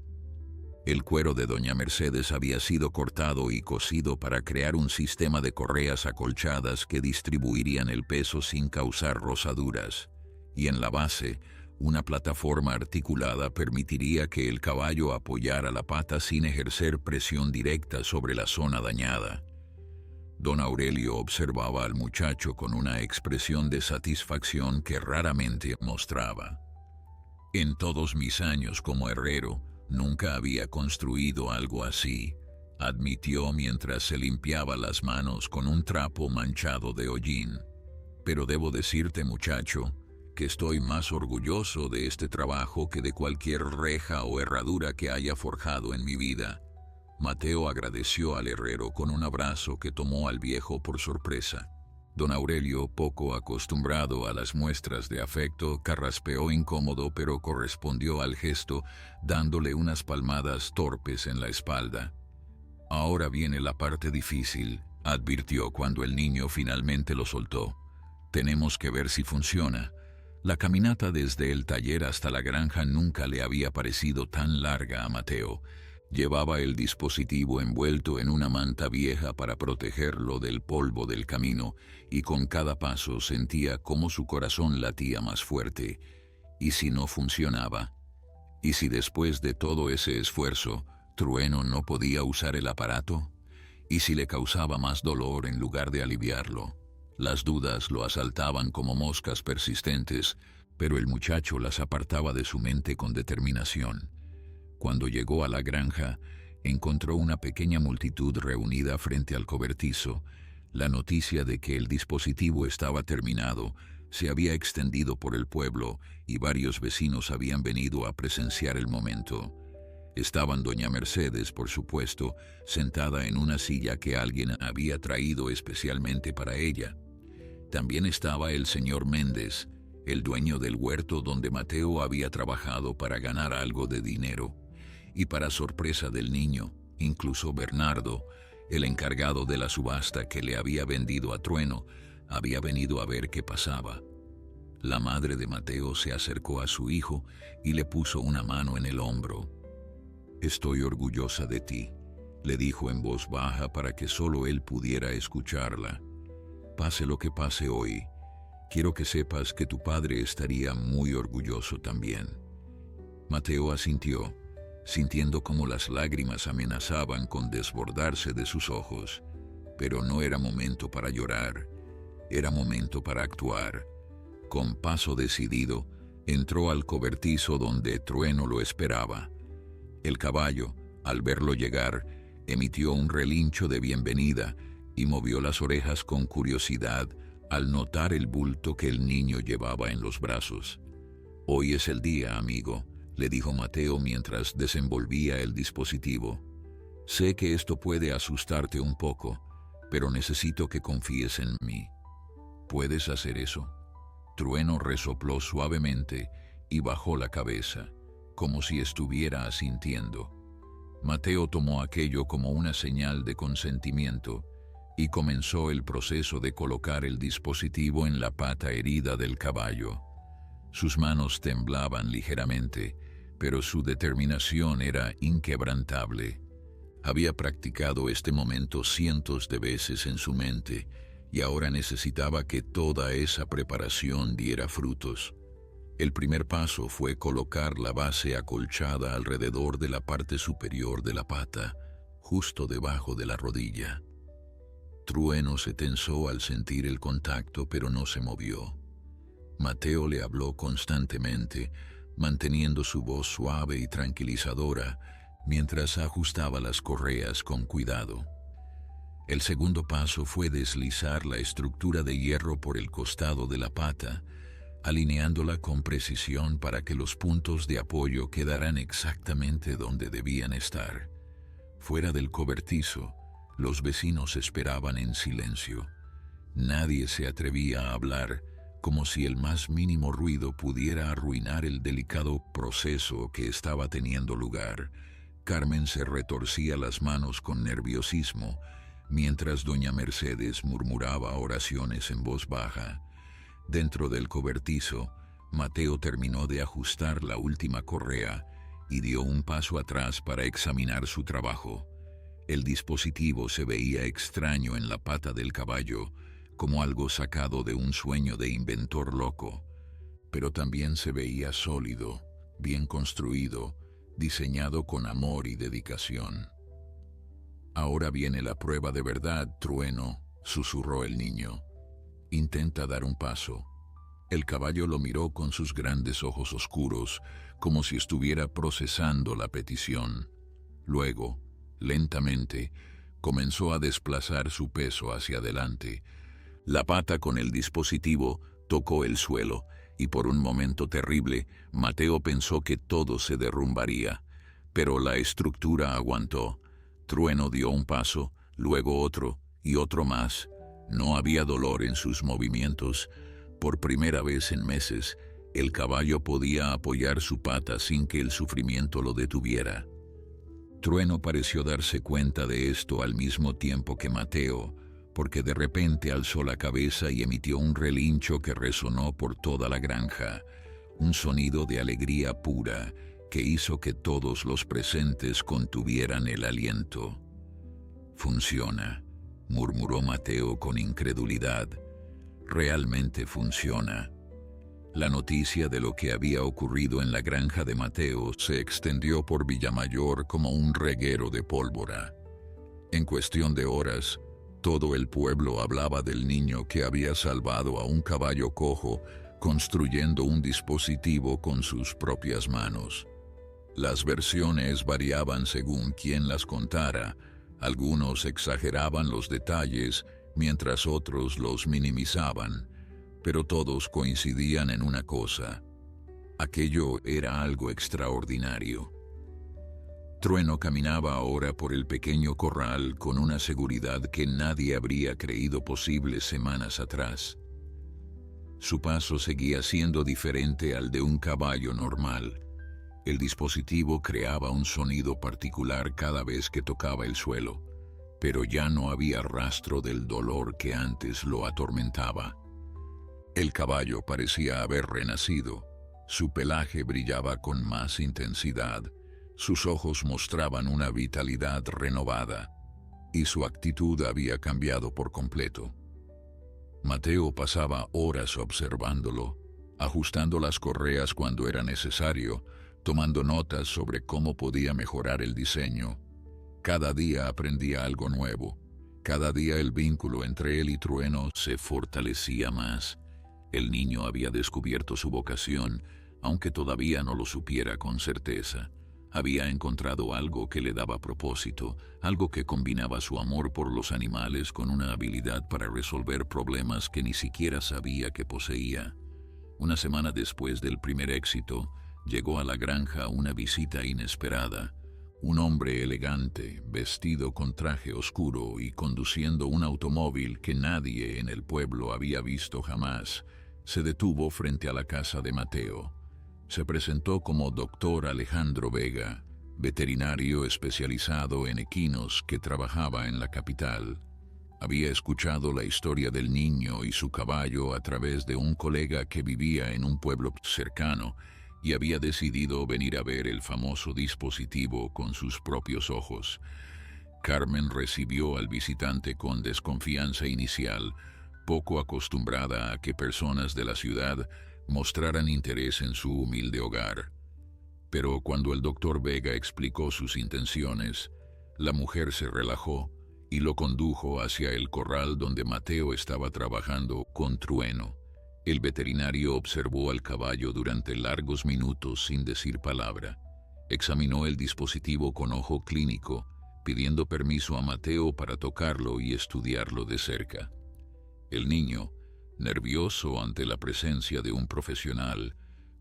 Speaker 1: El cuero de Doña Mercedes había sido cortado y cosido para crear un sistema de correas acolchadas que distribuirían el peso sin causar rozaduras, y en la base, una plataforma articulada permitiría que el caballo apoyara la pata sin ejercer presión directa sobre la zona dañada. Don Aurelio observaba al muchacho con una expresión de satisfacción que raramente mostraba. «En todos mis años como herrero, nunca había construido algo así», admitió mientras se limpiaba las manos con un trapo manchado de hollín. «Pero debo decirte, muchacho, que estoy más orgulloso de este trabajo que de cualquier reja o herradura que haya forjado en mi vida». Mateo agradeció al herrero con un abrazo que tomó al viejo por sorpresa. Don Aurelio, poco acostumbrado a las muestras de afecto, carraspeó incómodo pero correspondió al gesto, dándole unas palmadas torpes en la espalda. «Ahora viene la parte difícil», advirtió cuando el niño finalmente lo soltó. «Tenemos que ver si funciona». La caminata desde el taller hasta la granja nunca le había parecido tan larga a Mateo. Llevaba el dispositivo envuelto en una manta vieja para protegerlo del polvo del camino, y con cada paso sentía cómo su corazón latía más fuerte. ¿Y si no funcionaba? ¿Y si después de todo ese esfuerzo, Trueno no podía usar el aparato? ¿Y si le causaba más dolor en lugar de aliviarlo? Las dudas lo asaltaban como moscas persistentes, pero el muchacho las apartaba de su mente con determinación. Cuando llegó a la granja, encontró una pequeña multitud reunida frente al cobertizo. La noticia de que el dispositivo estaba terminado se había extendido por el pueblo y varios vecinos habían venido a presenciar el momento. Estaban Doña Mercedes, por supuesto, sentada en una silla que alguien había traído especialmente para ella. También estaba el señor Méndez, el dueño del huerto donde Mateo había trabajado para ganar algo de dinero. Y para sorpresa del niño, incluso Bernardo, el encargado de la subasta que le había vendido a Trueno, había venido a ver qué pasaba. La madre de Mateo se acercó a su hijo y le puso una mano en el hombro. «Estoy orgullosa de ti», le dijo en voz baja para que solo él pudiera escucharla. «Pase lo que pase hoy, quiero que sepas que tu padre estaría muy orgulloso también». Mateo asintió, sintiendo cómo las lágrimas amenazaban con desbordarse de sus ojos. Pero no era momento para llorar, era momento para actuar. Con paso decidido, entró al cobertizo donde Trueno lo esperaba. El caballo, al verlo llegar, emitió un relincho de bienvenida y movió las orejas con curiosidad al notar el bulto que el niño llevaba en los brazos. «Hoy es el día, amigo», le dijo Mateo mientras desenvolvía el dispositivo. «Sé que esto puede asustarte un poco, pero necesito que confíes en mí. ¿Puedes hacer eso?». Trueno resopló suavemente y bajó la cabeza, como si estuviera asintiendo. Mateo tomó aquello como una señal de consentimiento y comenzó el proceso de colocar el dispositivo en la pata herida del caballo. Sus manos temblaban ligeramente, pero su determinación era inquebrantable. Había practicado este momento cientos de veces en su mente y ahora necesitaba que toda esa preparación diera frutos. El primer paso fue colocar la base acolchada alrededor de la parte superior de la pata, justo debajo de la rodilla. Trueno se tensó al sentir el contacto, pero no se movió. Mateo le habló constantemente, manteniendo su voz suave y tranquilizadora mientras ajustaba las correas con cuidado. El segundo paso fue deslizar la estructura de hierro por el costado de la pata, alineándola con precisión para que los puntos de apoyo quedaran exactamente donde debían estar. Fuera del cobertizo, los vecinos esperaban en silencio. Nadie se atrevía a hablar, como si el más mínimo ruido pudiera arruinar el delicado proceso que estaba teniendo lugar. Carmen se retorcía las manos con nerviosismo, mientras doña Mercedes murmuraba oraciones en voz baja. Dentro del cobertizo, Mateo terminó de ajustar la última correa y dio un paso atrás para examinar su trabajo. El dispositivo se veía extraño en la pata del caballo, como algo sacado de un sueño de inventor loco, pero también se veía sólido, bien construido, diseñado con amor y dedicación. «Ahora viene la prueba de verdad, Trueno», susurró el niño. «Intenta dar un paso». El caballo lo miró con sus grandes ojos oscuros, como si estuviera procesando la petición. Luego, lentamente, comenzó a desplazar su peso hacia adelante. La pata con el dispositivo tocó el suelo, y por un momento terrible, Mateo pensó que todo se derrumbaría. Pero la estructura aguantó. Trueno dio un paso, luego otro y otro más. No había dolor en sus movimientos. Por primera vez en meses, el caballo podía apoyar su pata sin que el sufrimiento lo detuviera. Trueno pareció darse cuenta de esto al mismo tiempo que Mateo, porque de repente alzó la cabeza y emitió un relincho que resonó por toda la granja, un sonido de alegría pura que hizo que todos los presentes contuvieran el aliento. «Funciona», murmuró Mateo con incredulidad. «Realmente funciona». La noticia de lo que había ocurrido en la granja de Mateo se extendió por Villamayor como un reguero de pólvora. En cuestión de horas, todo el pueblo hablaba del niño que había salvado a un caballo cojo construyendo un dispositivo con sus propias manos. Las versiones variaban según quien las contara. Algunos exageraban los detalles, mientras otros los minimizaban, pero todos coincidían en una cosa: aquello era algo extraordinario. Trueno caminaba ahora por el pequeño corral con una seguridad que nadie habría creído posible semanas atrás. Su paso seguía siendo diferente al de un caballo normal. El dispositivo creaba un sonido particular cada vez que tocaba el suelo, pero ya no había rastro del dolor que antes lo atormentaba. El caballo parecía haber renacido. Su pelaje brillaba con más intensidad, sus ojos mostraban una vitalidad renovada, y su actitud había cambiado por completo. Mateo pasaba horas observándolo, ajustando las correas cuando era necesario, tomando notas sobre cómo podía mejorar el diseño. Cada día aprendía algo nuevo. Cada día el vínculo entre él y Trueno se fortalecía más. El niño había descubierto su vocación, aunque todavía no lo supiera con certeza. Había encontrado algo que le daba propósito, algo que combinaba su amor por los animales con una habilidad para resolver problemas que ni siquiera sabía que poseía. Una semana después del primer éxito, llegó a la granja una visita inesperada. Un hombre elegante, vestido con traje oscuro y conduciendo un automóvil que nadie en el pueblo había visto jamás, se detuvo frente a la casa de Mateo. Se presentó como Dr. Alejandro Vega, veterinario especializado en equinos que trabajaba en la capital. Había escuchado la historia del niño y su caballo a través de un colega que vivía en un pueblo cercano y había decidido venir a ver el famoso dispositivo con sus propios ojos. Carmen recibió al visitante con desconfianza inicial, poco acostumbrada a que personas de la ciudad mostraran interés en su humilde hogar. Pero cuando el doctor Vega explicó sus intenciones, la mujer se relajó y lo condujo hacia el corral donde Mateo estaba trabajando con Trueno. El veterinario observó al caballo durante largos minutos sin decir palabra. Examinó el dispositivo con ojo clínico, pidiendo permiso a Mateo para tocarlo y estudiarlo de cerca. El niño, nervioso ante la presencia de un profesional,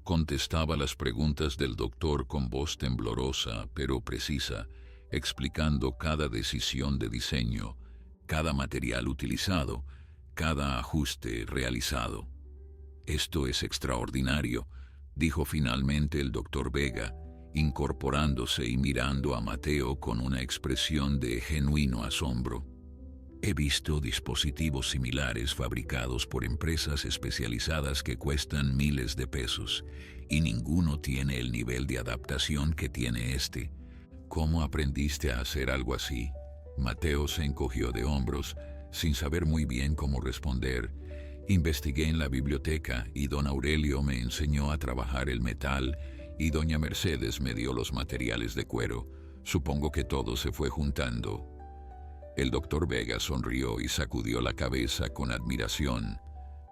Speaker 1: contestaba las preguntas del doctor con voz temblorosa pero precisa, explicando cada decisión de diseño, cada material utilizado, cada ajuste realizado. «Esto es extraordinario», dijo finalmente el doctor Vega, incorporándose y mirando a Mateo con una expresión de genuino asombro. «He visto dispositivos similares fabricados por empresas especializadas que cuestan miles de pesos, y ninguno tiene el nivel de adaptación que tiene este. ¿Cómo aprendiste a hacer algo así?». Mateo se encogió de hombros, sin saber muy bien cómo responder. «Investigué en la biblioteca y don Aurelio me enseñó a trabajar el metal y doña Mercedes me dio los materiales de cuero. Supongo que todo se fue juntando». El doctor Vega sonrió y sacudió la cabeza con admiración.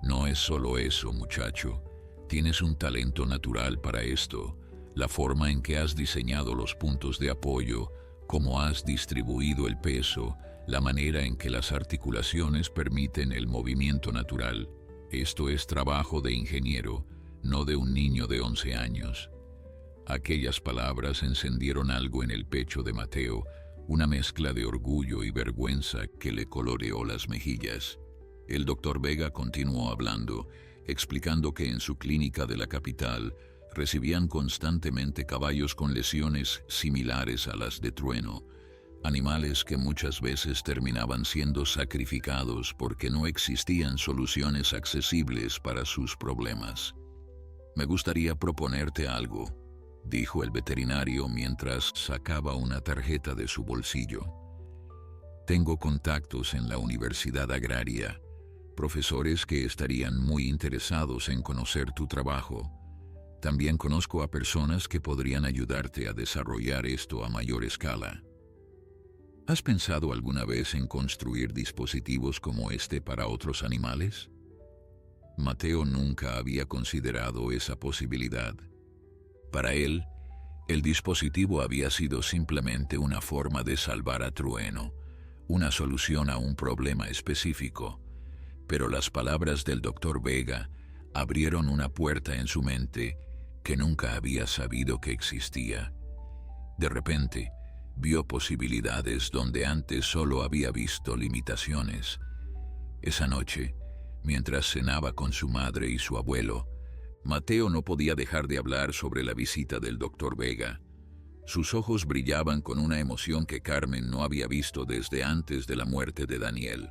Speaker 1: «No es solo eso, muchacho. Tienes un talento natural para esto. La forma en que has diseñado los puntos de apoyo, cómo has distribuido el peso, la manera en que las articulaciones permiten el movimiento natural. Esto es trabajo de ingeniero, no de un niño de 11 años». Aquellas palabras encendieron algo en el pecho de Mateo, una mezcla de orgullo y vergüenza que le coloreó las mejillas. El doctor Vega continuó hablando, explicando que en su clínica de la capital recibían constantemente caballos con lesiones similares a las de Trueno, animales que muchas veces terminaban siendo sacrificados porque no existían soluciones accesibles para sus problemas. «Me gustaría proponerte algo», dijo el veterinario mientras sacaba una tarjeta de su bolsillo. «Tengo contactos en la Universidad Agraria, profesores que estarían muy interesados en conocer tu trabajo. También conozco a personas que podrían ayudarte a desarrollar esto a mayor escala. ¿Has pensado alguna vez en construir dispositivos como este para otros animales?». Mateo nunca había considerado esa posibilidad. Para él, el dispositivo había sido simplemente una forma de salvar a Trueno, una solución a un problema específico. Pero las palabras del doctor Vega abrieron una puerta en su mente que nunca había sabido que existía. De repente, vio posibilidades donde antes solo había visto limitaciones. Esa noche, mientras cenaba con su madre y su abuelo, Mateo no podía dejar de hablar sobre la visita del doctor Vega. Sus ojos brillaban con una emoción que Carmen no había visto desde antes de la muerte de Daniel.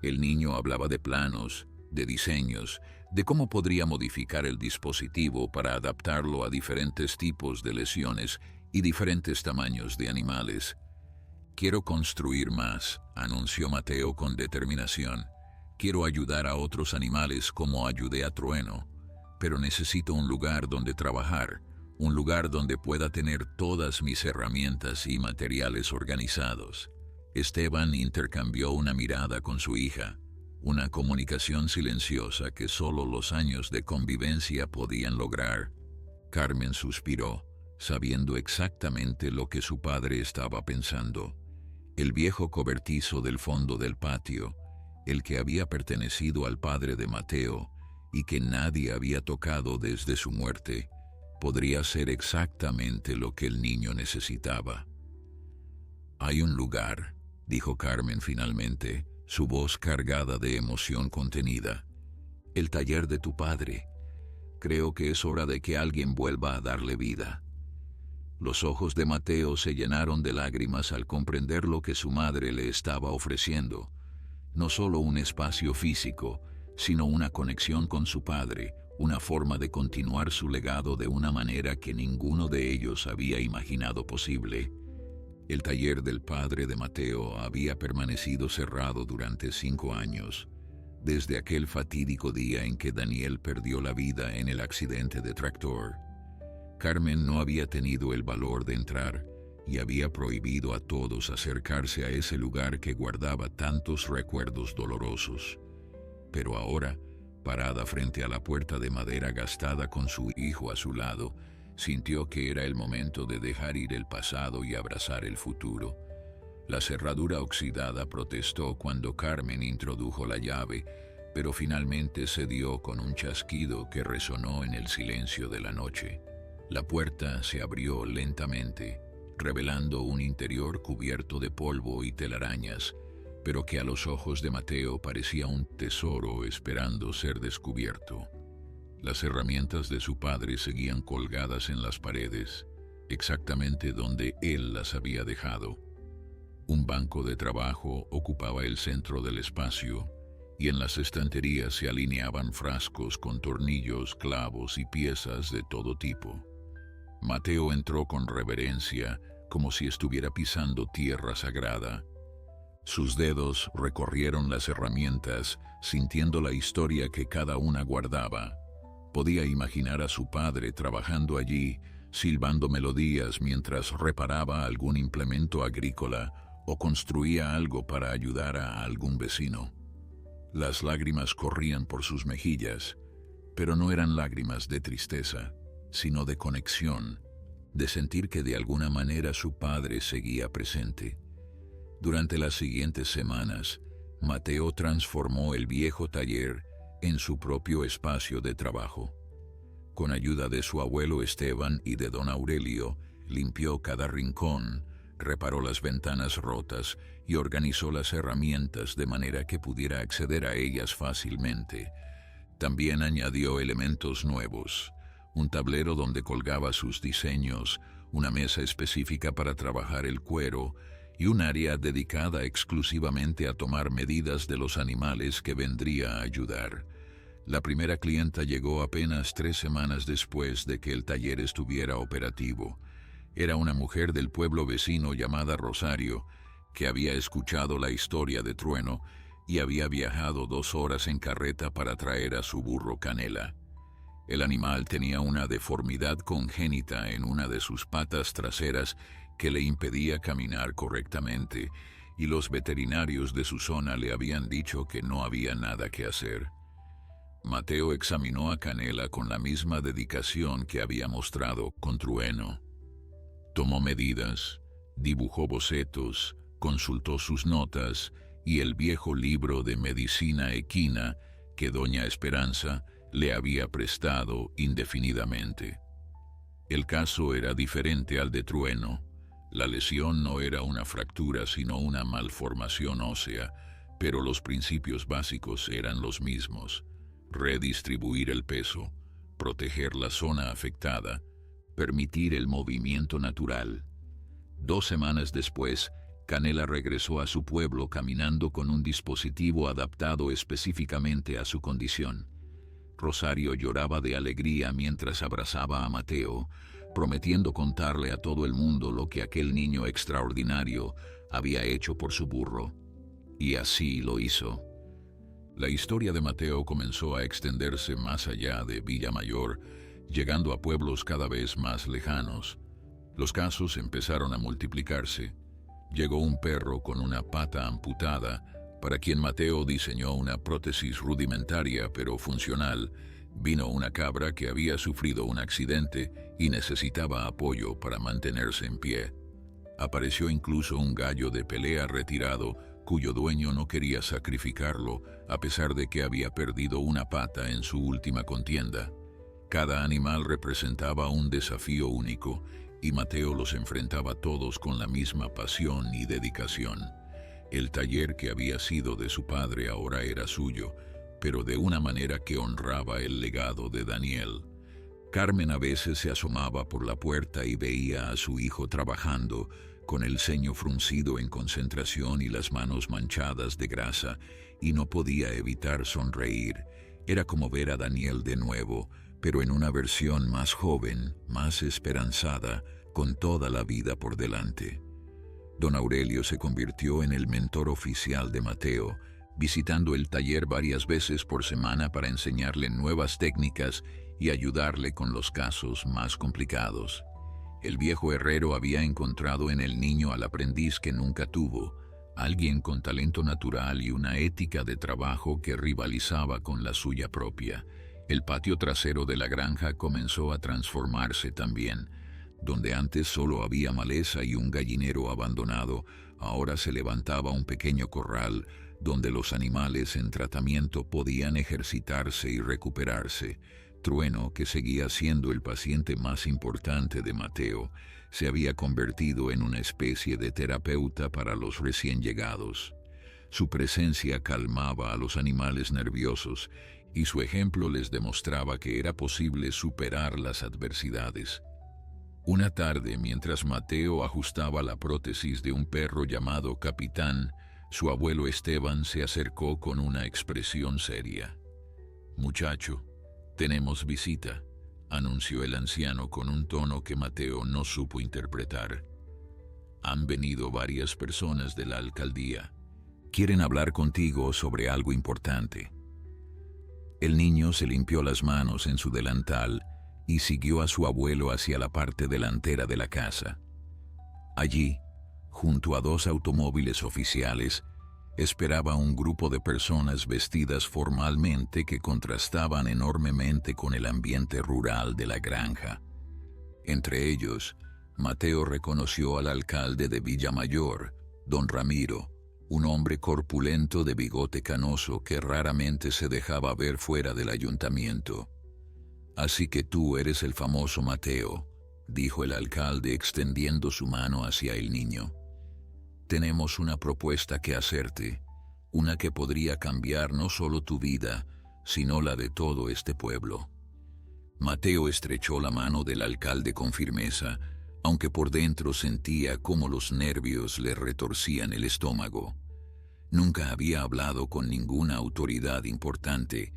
Speaker 1: El niño hablaba de planos, de diseños, de cómo podría modificar el dispositivo para adaptarlo a diferentes tipos de lesiones y diferentes tamaños de animales. «Quiero construir más», anunció Mateo con determinación. «Quiero ayudar a otros animales como ayudé a Trueno. Pero necesito un lugar donde trabajar, un lugar donde pueda tener todas mis herramientas y materiales organizados». Esteban intercambió una mirada con su hija, una comunicación silenciosa que solo los años de convivencia podían lograr. Carmen suspiró, sabiendo exactamente lo que su padre estaba pensando. El viejo cobertizo del fondo del patio, el que había pertenecido al padre de Mateo y que nadie había tocado desde su muerte, podría ser exactamente lo que el niño necesitaba. «Hay un lugar», dijo Carmen finalmente, su voz cargada de emoción contenida. «El taller de tu padre. Creo que es hora de que alguien vuelva a darle vida». Los ojos de Mateo se llenaron de lágrimas al comprender lo que su madre le estaba ofreciendo. No solo un espacio físico, sino una conexión con su padre, una forma de continuar su legado de una manera que ninguno de ellos había imaginado posible. El taller del padre de Mateo había permanecido cerrado durante 5 años, desde aquel fatídico día en que Daniel perdió la vida en el accidente de tractor. Carmen no había tenido el valor de entrar y había prohibido a todos acercarse a ese lugar que guardaba tantos recuerdos dolorosos. Pero ahora, parada frente a la puerta de madera gastada con su hijo a su lado, sintió que era el momento de dejar ir el pasado y abrazar el futuro. La cerradura oxidada protestó cuando Carmen introdujo la llave, pero finalmente cedió con un chasquido que resonó en el silencio de la noche. La puerta se abrió lentamente, revelando un interior cubierto de polvo y telarañas, pero que a los ojos de Mateo parecía un tesoro esperando ser descubierto. Las herramientas de su padre seguían colgadas en las paredes, exactamente donde él las había dejado. Un banco de trabajo ocupaba el centro del espacio, y en las estanterías se alineaban frascos con tornillos, clavos y piezas de todo tipo. Mateo entró con reverencia, como si estuviera pisando tierra sagrada. Sus dedos recorrieron las herramientas, sintiendo la historia que cada una guardaba. Podía imaginar a su padre trabajando allí, silbando melodías mientras reparaba algún implemento agrícola o construía algo para ayudar a algún vecino. Las lágrimas corrían por sus mejillas, pero no eran lágrimas de tristeza, sino de conexión, de sentir que de alguna manera su padre seguía presente. Durante las siguientes semanas, Mateo transformó el viejo taller en su propio espacio de trabajo. Con ayuda de su abuelo Esteban y de don Aurelio, limpió cada rincón, reparó las ventanas rotas y organizó las herramientas de manera que pudiera acceder a ellas fácilmente. También añadió elementos nuevos: un tablero donde colgaba sus diseños, una mesa específica para trabajar el cuero y un área dedicada exclusivamente a tomar medidas de los animales que vendría a ayudar. La primera clienta llegó apenas 3 semanas después de que el taller estuviera operativo. Era una mujer del pueblo vecino llamada Rosario, que había escuchado la historia de Trueno y había viajado 2 horas en carreta para traer a su burro Canela. El animal tenía una deformidad congénita en una de sus patas traseras que le impedía caminar correctamente, y los veterinarios de su zona le habían dicho que no había nada que hacer. Mateo examinó a Canela con la misma dedicación que había mostrado con Trueno. Tomó medidas, dibujó bocetos, consultó sus notas y el viejo libro de medicina equina que doña Esperanza le había prestado indefinidamente. El caso era diferente al de Trueno. La lesión no era una fractura sino una malformación ósea, pero los principios básicos eran los mismos: redistribuir el peso, proteger la zona afectada, permitir el movimiento natural. 2 semanas después, Canela regresó a su pueblo caminando con un dispositivo adaptado específicamente a su condición. Rosario lloraba de alegría mientras abrazaba a Mateo, prometiendo contarle a todo el mundo lo que aquel niño extraordinario había hecho por su burro. Y así lo hizo. La historia de Mateo comenzó a extenderse más allá de Villamayor, llegando a pueblos cada vez más lejanos. Los casos empezaron a multiplicarse. Llegó un perro con una pata amputada, para quien Mateo diseñó una prótesis rudimentaria pero funcional, Vino una cabra que había sufrido un accidente y necesitaba apoyo para mantenerse en pie. Apareció incluso un gallo de pelea retirado, cuyo dueño no quería sacrificarlo, a pesar de que había perdido una pata en su última contienda. Cada animal representaba un desafío único, y Mateo los enfrentaba todos con la misma pasión y dedicación. El taller que había sido de su padre ahora era suyo, pero de una manera que honraba el legado de Daniel. Carmen a veces se asomaba por la puerta y veía a su hijo trabajando, con el ceño fruncido en concentración y las manos manchadas de grasa, y no podía evitar sonreír. Era como ver a Daniel de nuevo, pero en una versión más joven, más esperanzada, con toda la vida por delante. Don Aurelio se convirtió en el mentor oficial de Mateo, visitando el taller varias veces por semana para enseñarle nuevas técnicas y ayudarle con los casos más complicados. El viejo herrero había encontrado en el niño al aprendiz que nunca tuvo, alguien con talento natural y una ética de trabajo que rivalizaba con la suya propia. El patio trasero de la granja comenzó a transformarse también. Donde antes solo había maleza y un gallinero abandonado, ahora se levantaba un pequeño corral donde los animales en tratamiento podían ejercitarse y recuperarse. Trueno, que seguía siendo el paciente más importante de Mateo, se había convertido en una especie de terapeuta para los recién llegados. Su presencia calmaba a los animales nerviosos y su ejemplo les demostraba que era posible superar las adversidades. Una tarde, mientras Mateo ajustaba la prótesis de un perro llamado Capitán, su abuelo Esteban se acercó con una expresión seria. «Muchacho, tenemos visita», anunció el anciano con un tono que Mateo no supo interpretar. «Han venido varias personas de la alcaldía. Quieren hablar contigo sobre algo importante». El niño se limpió las manos en su delantal y siguió a su abuelo hacia la parte delantera de la casa. Allí, junto a dos automóviles oficiales, esperaba un grupo de personas vestidas formalmente que contrastaban enormemente con el ambiente rural de la granja. Entre ellos, Mateo reconoció al alcalde de Villamayor, don Ramiro, un hombre corpulento de bigote canoso que raramente se dejaba ver fuera del ayuntamiento. «Así que tú eres el famoso Mateo», dijo el alcalde extendiendo su mano hacia el niño. «Tenemos una propuesta que hacerte, una que podría cambiar no solo tu vida, sino la de todo este pueblo». Mateo estrechó la mano del alcalde con firmeza, aunque por dentro sentía cómo los nervios le retorcían el estómago. Nunca había hablado con ninguna autoridad importante,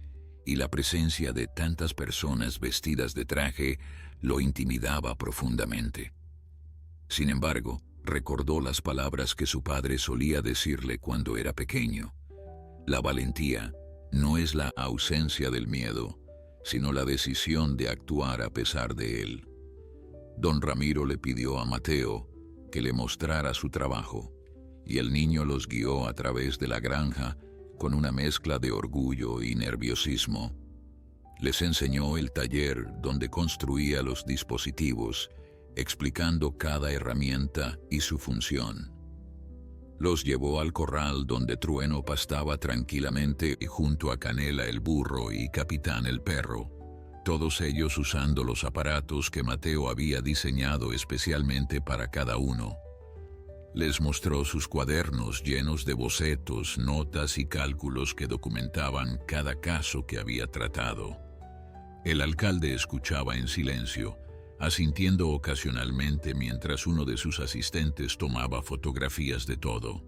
Speaker 1: y la presencia de tantas personas vestidas de traje lo intimidaba profundamente. Sin embargo, recordó las palabras que su padre solía decirle cuando era pequeño. La valentía no es la ausencia del miedo, sino la decisión de actuar a pesar de él. Don Ramiro le pidió a Mateo que le mostrara su trabajo, y el niño los guió a través de la granja con una mezcla de orgullo y nerviosismo. Les enseñó el taller donde construía los dispositivos, explicando cada herramienta y su función. Los llevó al corral donde Trueno pastaba tranquilamente junto a Canela el burro y Capitán el perro, todos ellos usando los aparatos que Mateo había diseñado especialmente para cada uno. Les mostró sus cuadernos llenos de bocetos, notas y cálculos que documentaban cada caso que había tratado. El alcalde escuchaba en silencio, asintiendo ocasionalmente mientras uno de sus asistentes tomaba fotografías de todo.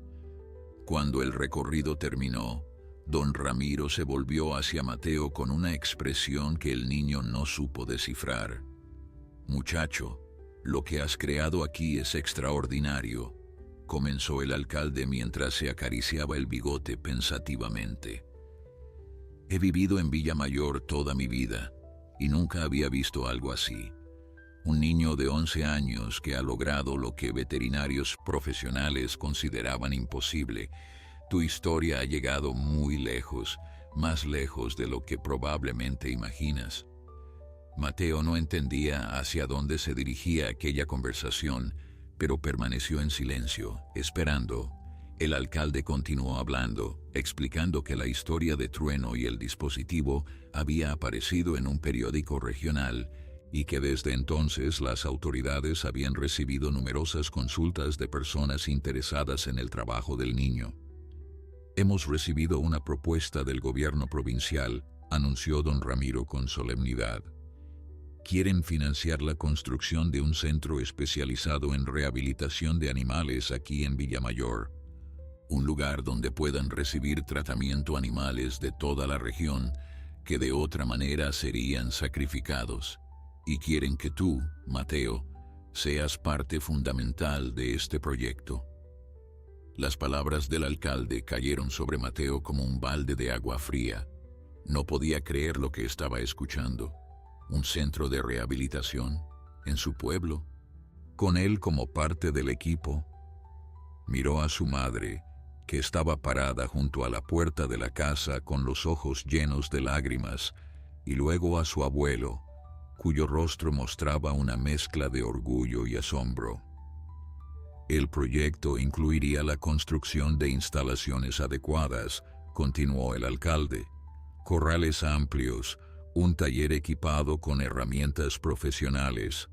Speaker 1: Cuando el recorrido terminó, don Ramiro se volvió hacia Mateo con una expresión que el niño no supo descifrar. «Muchacho, lo que has creado aquí es extraordinario», comenzó el alcalde mientras se acariciaba el bigote pensativamente. «He vivido en Villamayor toda mi vida y nunca había visto algo así. Un niño de 11 años que ha logrado lo que veterinarios profesionales consideraban imposible. Tu historia ha llegado muy lejos, más lejos de lo que probablemente imaginas. Mateo no entendía hacia dónde se dirigía aquella conversación, pero permaneció en silencio, esperando. El alcalde continuó hablando, explicando que la historia de Trueno y el dispositivo había aparecido en un periódico regional y que desde entonces las autoridades habían recibido numerosas consultas de personas interesadas en el trabajo del niño. «Hemos recibido una propuesta del gobierno provincial», anunció don Ramiro con solemnidad. «Quieren financiar la construcción de un centro especializado en rehabilitación de animales aquí en Villamayor. Un lugar donde puedan recibir tratamiento animales de toda la región que de otra manera serían sacrificados. Y quieren que tú, Mateo, seas parte fundamental de este proyecto». Las palabras del alcalde cayeron sobre Mateo como un balde de agua fría. No podía creer lo que estaba escuchando. ¿Un centro de rehabilitación en su pueblo? ¿Con él como parte del equipo? Miró a su madre, que estaba parada junto a la puerta de la casa con los ojos llenos de lágrimas, y luego a su abuelo, cuyo rostro mostraba una mezcla de orgullo y asombro. El proyecto incluiría la construcción de instalaciones adecuadas, continuó el alcalde, corrales amplios, un taller equipado con herramientas profesionales,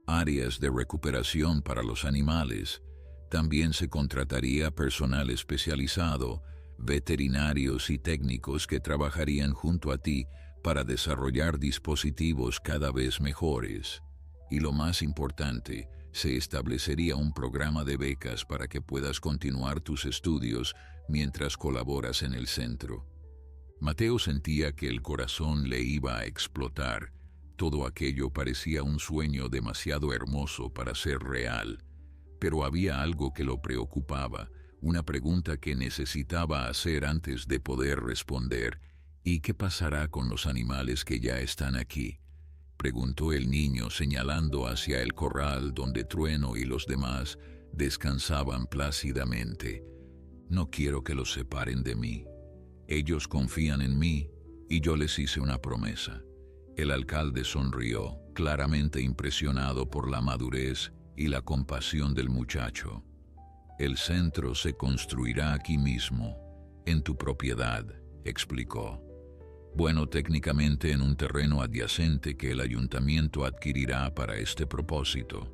Speaker 1: áreas de recuperación para los animales. También se contrataría personal especializado, veterinarios y técnicos que trabajarían junto a ti para desarrollar dispositivos cada vez mejores. Y lo más importante, se establecería un programa de becas para que puedas continuar tus estudios mientras colaboras en el centro. Mateo sentía que el corazón le iba a explotar. Todo aquello parecía un sueño demasiado hermoso para ser real. Pero había algo que lo preocupaba, una pregunta que necesitaba hacer antes de poder responder. ¿Y qué pasará con los animales que ya están aquí?, preguntó el niño señalando hacia el corral donde Trueno y los demás descansaban plácidamente. «No quiero que los separen de mí. Ellos confían en mí y yo les hice una promesa». El alcalde sonrió, claramente impresionado por la madurez y la compasión del muchacho. «El centro se construirá aquí mismo, en tu propiedad», explicó. «Bueno, técnicamente en un terreno adyacente que el ayuntamiento adquirirá para este propósito.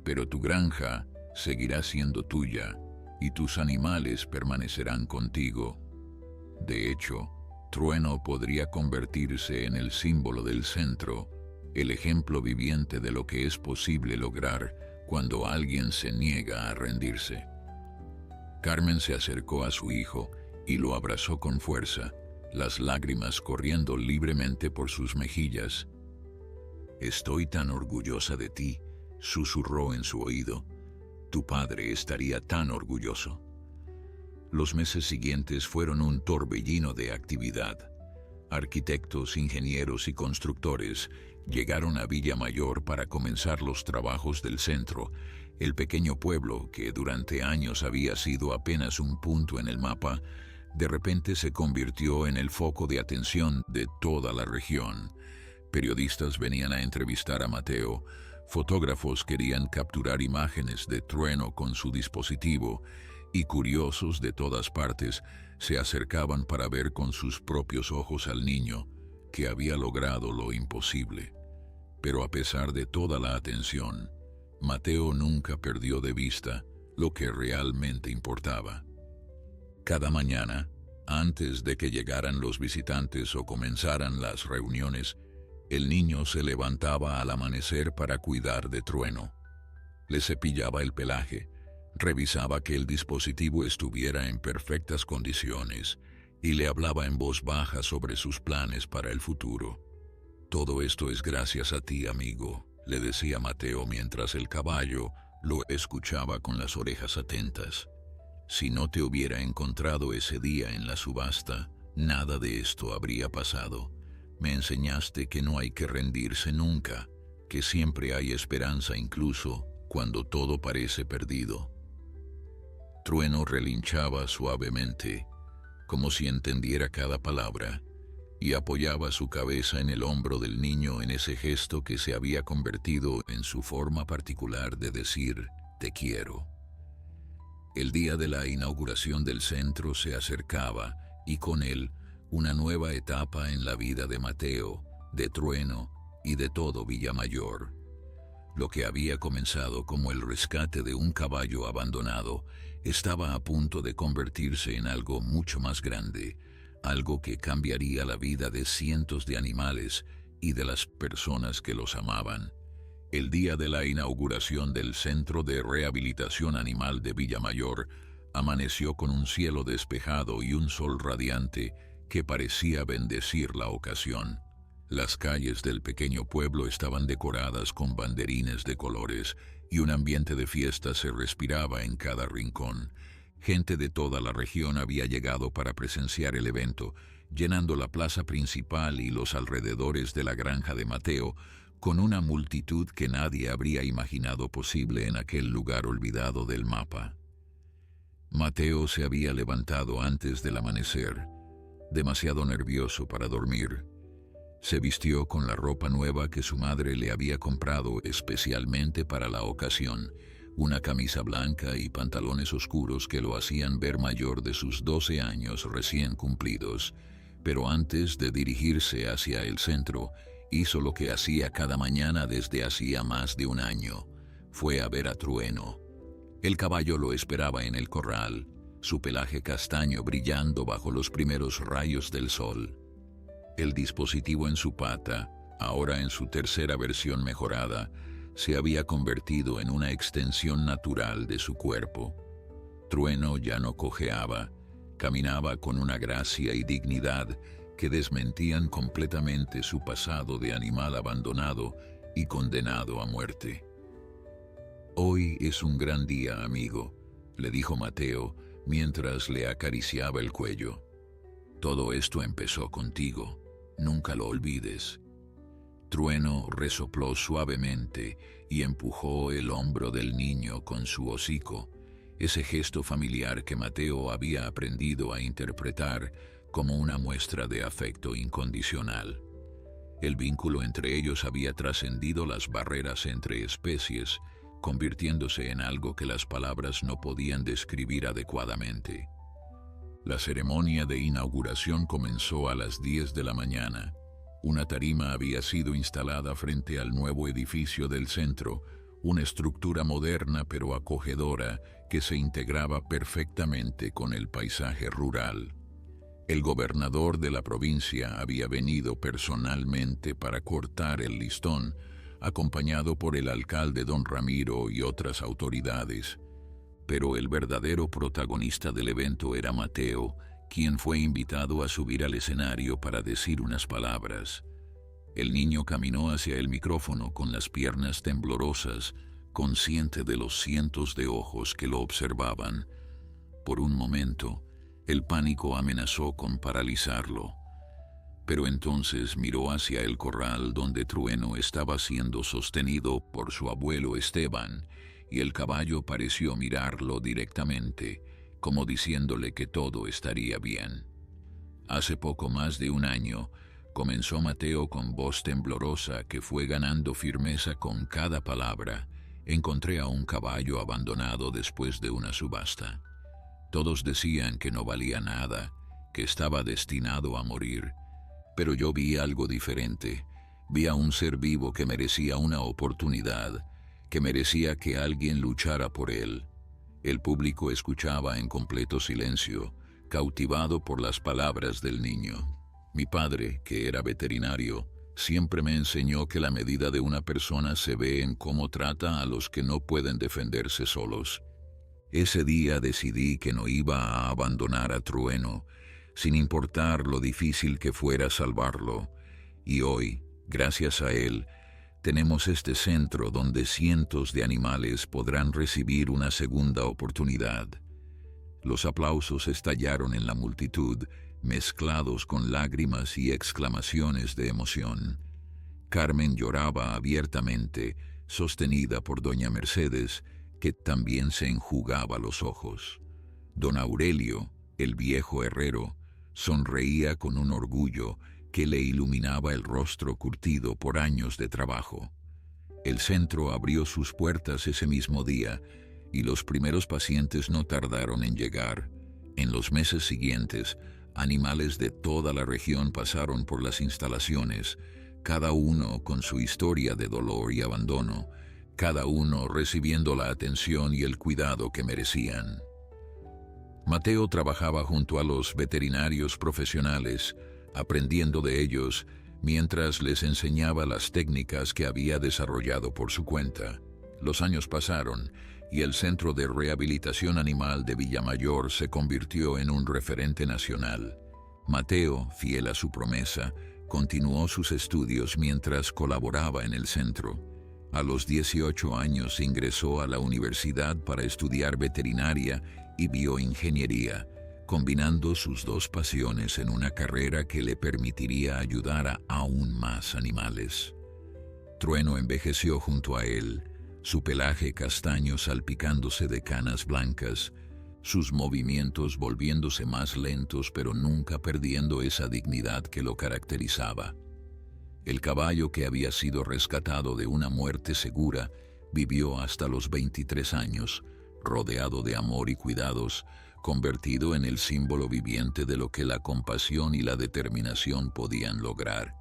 Speaker 1: Pero tu granja seguirá siendo tuya y tus animales permanecerán contigo. De hecho, Trueno podría convertirse en el símbolo del centro, el ejemplo viviente de lo que es posible lograr cuando alguien se niega a rendirse». Carmen se acercó a su hijo y lo abrazó con fuerza, las lágrimas corriendo libremente por sus mejillas. «Estoy tan orgullosa de ti», susurró en su oído. «Tu padre estaría tan orgulloso». Los meses siguientes fueron un torbellino de actividad. Arquitectos, ingenieros y constructores llegaron a Villamayor para comenzar los trabajos del centro, el pequeño pueblo que durante años había sido apenas un punto en el mapa. De repente se convirtió en el foco de atención de toda la región. Periodistas venían a entrevistar a Mateo, fotógrafos querían capturar imágenes de Trueno con su dispositivo, y curiosos de todas partes se acercaban para ver con sus propios ojos al niño, que había logrado lo imposible. Pero a pesar de toda la atención, Mateo nunca perdió de vista lo que realmente importaba. Cada mañana, antes de que llegaran los visitantes o comenzaran las reuniones, el niño se levantaba al amanecer para cuidar de Trueno. Le cepillaba el pelaje, revisaba que el dispositivo estuviera en perfectas condiciones y le hablaba en voz baja sobre sus planes para el futuro. «Todo esto es gracias a ti, amigo», le decía Mateo mientras el caballo lo escuchaba con las orejas atentas. «Si no te hubiera encontrado ese día en la subasta, nada de esto habría pasado. Me enseñaste que no hay que rendirse nunca, que siempre hay esperanza incluso cuando todo parece perdido». Trueno relinchaba suavemente. como si entendiera cada palabra, y apoyaba su cabeza en el hombro del niño en ese gesto que se había convertido en su forma particular de decir «te quiero». El día de la inauguración del centro se acercaba, y con él una nueva etapa en la vida de Mateo, de Trueno y de todo Villamayor. Lo que había comenzado como el rescate de un caballo abandonado estaba a punto de convertirse en algo mucho más grande, algo que cambiaría la vida de cientos de animales y de las personas que los amaban. El día de la inauguración del Centro de Rehabilitación Animal de Villamayor amaneció con un cielo despejado y un sol radiante que parecía bendecir la ocasión. Las calles del pequeño pueblo estaban decoradas con banderines de colores y un ambiente de fiesta se respiraba en cada rincón. Gente de toda la región había llegado para presenciar el evento, llenando la plaza principal y los alrededores de la granja de Mateo, con una multitud que nadie habría imaginado posible en aquel lugar olvidado del mapa. Mateo se había levantado antes del amanecer, demasiado nervioso para dormir. Se vistió con la ropa nueva que su madre le había comprado especialmente para la ocasión, una camisa blanca y pantalones oscuros que lo hacían ver mayor de sus 12 años recién cumplidos. Pero antes de dirigirse hacia el centro, hizo lo que hacía cada mañana desde hacía más de un año. Fue a ver a Trueno. El caballo lo esperaba en el corral, su pelaje castaño brillando bajo los primeros rayos del sol. El dispositivo en su pata, ahora en su tercera versión mejorada, se había convertido en una extensión natural de su cuerpo. Trueno ya no cojeaba, caminaba con una gracia y dignidad que desmentían completamente su pasado de animal abandonado y condenado a muerte. «Hoy es un gran día, amigo», le dijo Mateo mientras le acariciaba el cuello. «Todo esto empezó contigo, nunca lo olvides». Trueno resopló suavemente y empujó el hombro del niño con su hocico, ese gesto familiar que Mateo había aprendido a interpretar como una muestra de afecto incondicional. El vínculo entre ellos había trascendido las barreras entre especies, convirtiéndose en algo que las palabras no podían describir adecuadamente. La ceremonia de inauguración comenzó a las 10 de la mañana. Una tarima había sido instalada frente al nuevo edificio del centro, una estructura moderna pero acogedora que se integraba perfectamente con el paisaje rural. El gobernador de la provincia había venido personalmente para cortar el listón, acompañado por el alcalde don Ramiro y otras autoridades. Pero el verdadero protagonista del evento era Mateo, quien fue invitado a subir al escenario para decir unas palabras. El niño caminó hacia el micrófono con las piernas temblorosas, consciente de los cientos de ojos que lo observaban. Por un momento, el pánico amenazó con paralizarlo. Pero entonces miró hacia el corral donde Trueno estaba siendo sostenido por su abuelo Esteban, y el caballo pareció mirarlo directamente, como diciéndole que todo estaría bien. Hace poco más de un año, comenzó Mateo con voz temblorosa que fue ganando firmeza con cada palabra. Encontré a un caballo abandonado después de una subasta. Todos decían que no valía nada, que estaba destinado a morir. Pero yo vi algo diferente. Vi a un ser vivo que merecía una oportunidad, que merecía que alguien luchara por él. El público escuchaba en completo silencio, cautivado por las palabras del niño. Mi padre, que era veterinario, siempre me enseñó que la medida de una persona se ve en cómo trata a los que no pueden defenderse solos. Ese día decidí que no iba a abandonar a Trueno, sin importar lo difícil que fuera salvarlo. Y hoy, gracias a él, tenemos este centro donde cientos de animales podrán recibir una segunda oportunidad. Los aplausos estallaron en la multitud, mezclados con lágrimas y exclamaciones de emoción. Carmen lloraba abiertamente, sostenida por doña Mercedes, que también se enjugaba los ojos. Don Aurelio, el viejo herrero, Sonreía con un orgullo que le iluminaba el rostro curtido por años de trabajo. El centro abrió sus puertas ese mismo día y los primeros pacientes no tardaron en llegar. En los meses siguientes, animales de toda la región pasaron por las instalaciones, cada uno con su historia de dolor y abandono, cada uno recibiendo la atención y el cuidado que merecían. Mateo trabajaba junto a los veterinarios profesionales, aprendiendo de ellos mientras les enseñaba las técnicas que había desarrollado por su cuenta. Los años pasaron y el Centro de Rehabilitación Animal de Villamayor se convirtió en un referente nacional. Mateo, fiel a su promesa, continuó sus estudios mientras colaboraba en el centro. A los 18 años ingresó a la universidad para estudiar veterinaria y bioingeniería, combinando sus dos pasiones en una carrera que le permitiría ayudar a aún más animales. Trueno envejeció junto a él, su pelaje castaño salpicándose de canas blancas, sus movimientos volviéndose más lentos pero nunca perdiendo esa dignidad que lo caracterizaba. El caballo que había sido rescatado de una muerte segura vivió hasta los 23 años, rodeado de amor y cuidados, convertido en el símbolo viviente de lo que la compasión y la determinación podían lograr.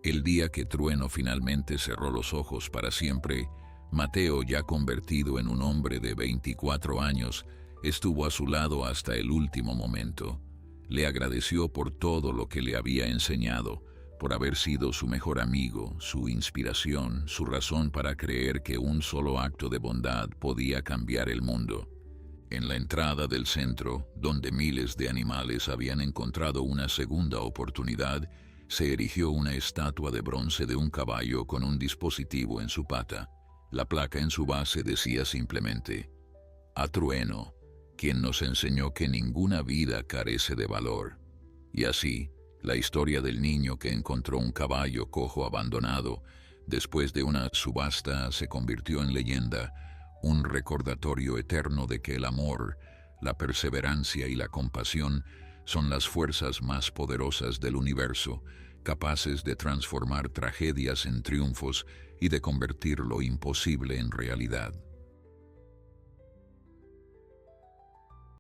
Speaker 1: El día que Trueno finalmente cerró los ojos para siempre, Mateo, ya convertido en un hombre de 24 años, estuvo a su lado hasta el último momento. Le agradeció por todo lo que le había enseñado, por haber sido su mejor amigo, su inspiración, su razón para creer que un solo acto de bondad podía cambiar el mundo. En la entrada del centro, donde miles de animales habían encontrado una segunda oportunidad, se erigió una estatua de bronce de un caballo con un dispositivo en su pata. La placa en su base decía simplemente: "A Trueno, quien nos enseñó que ninguna vida carece de valor". Y así, la historia del niño que encontró un caballo cojo abandonado después de una subasta se convirtió en leyenda, un recordatorio eterno de que el amor, la perseverancia y la compasión son las fuerzas más poderosas del universo, capaces de transformar tragedias en triunfos y de convertir lo imposible en realidad.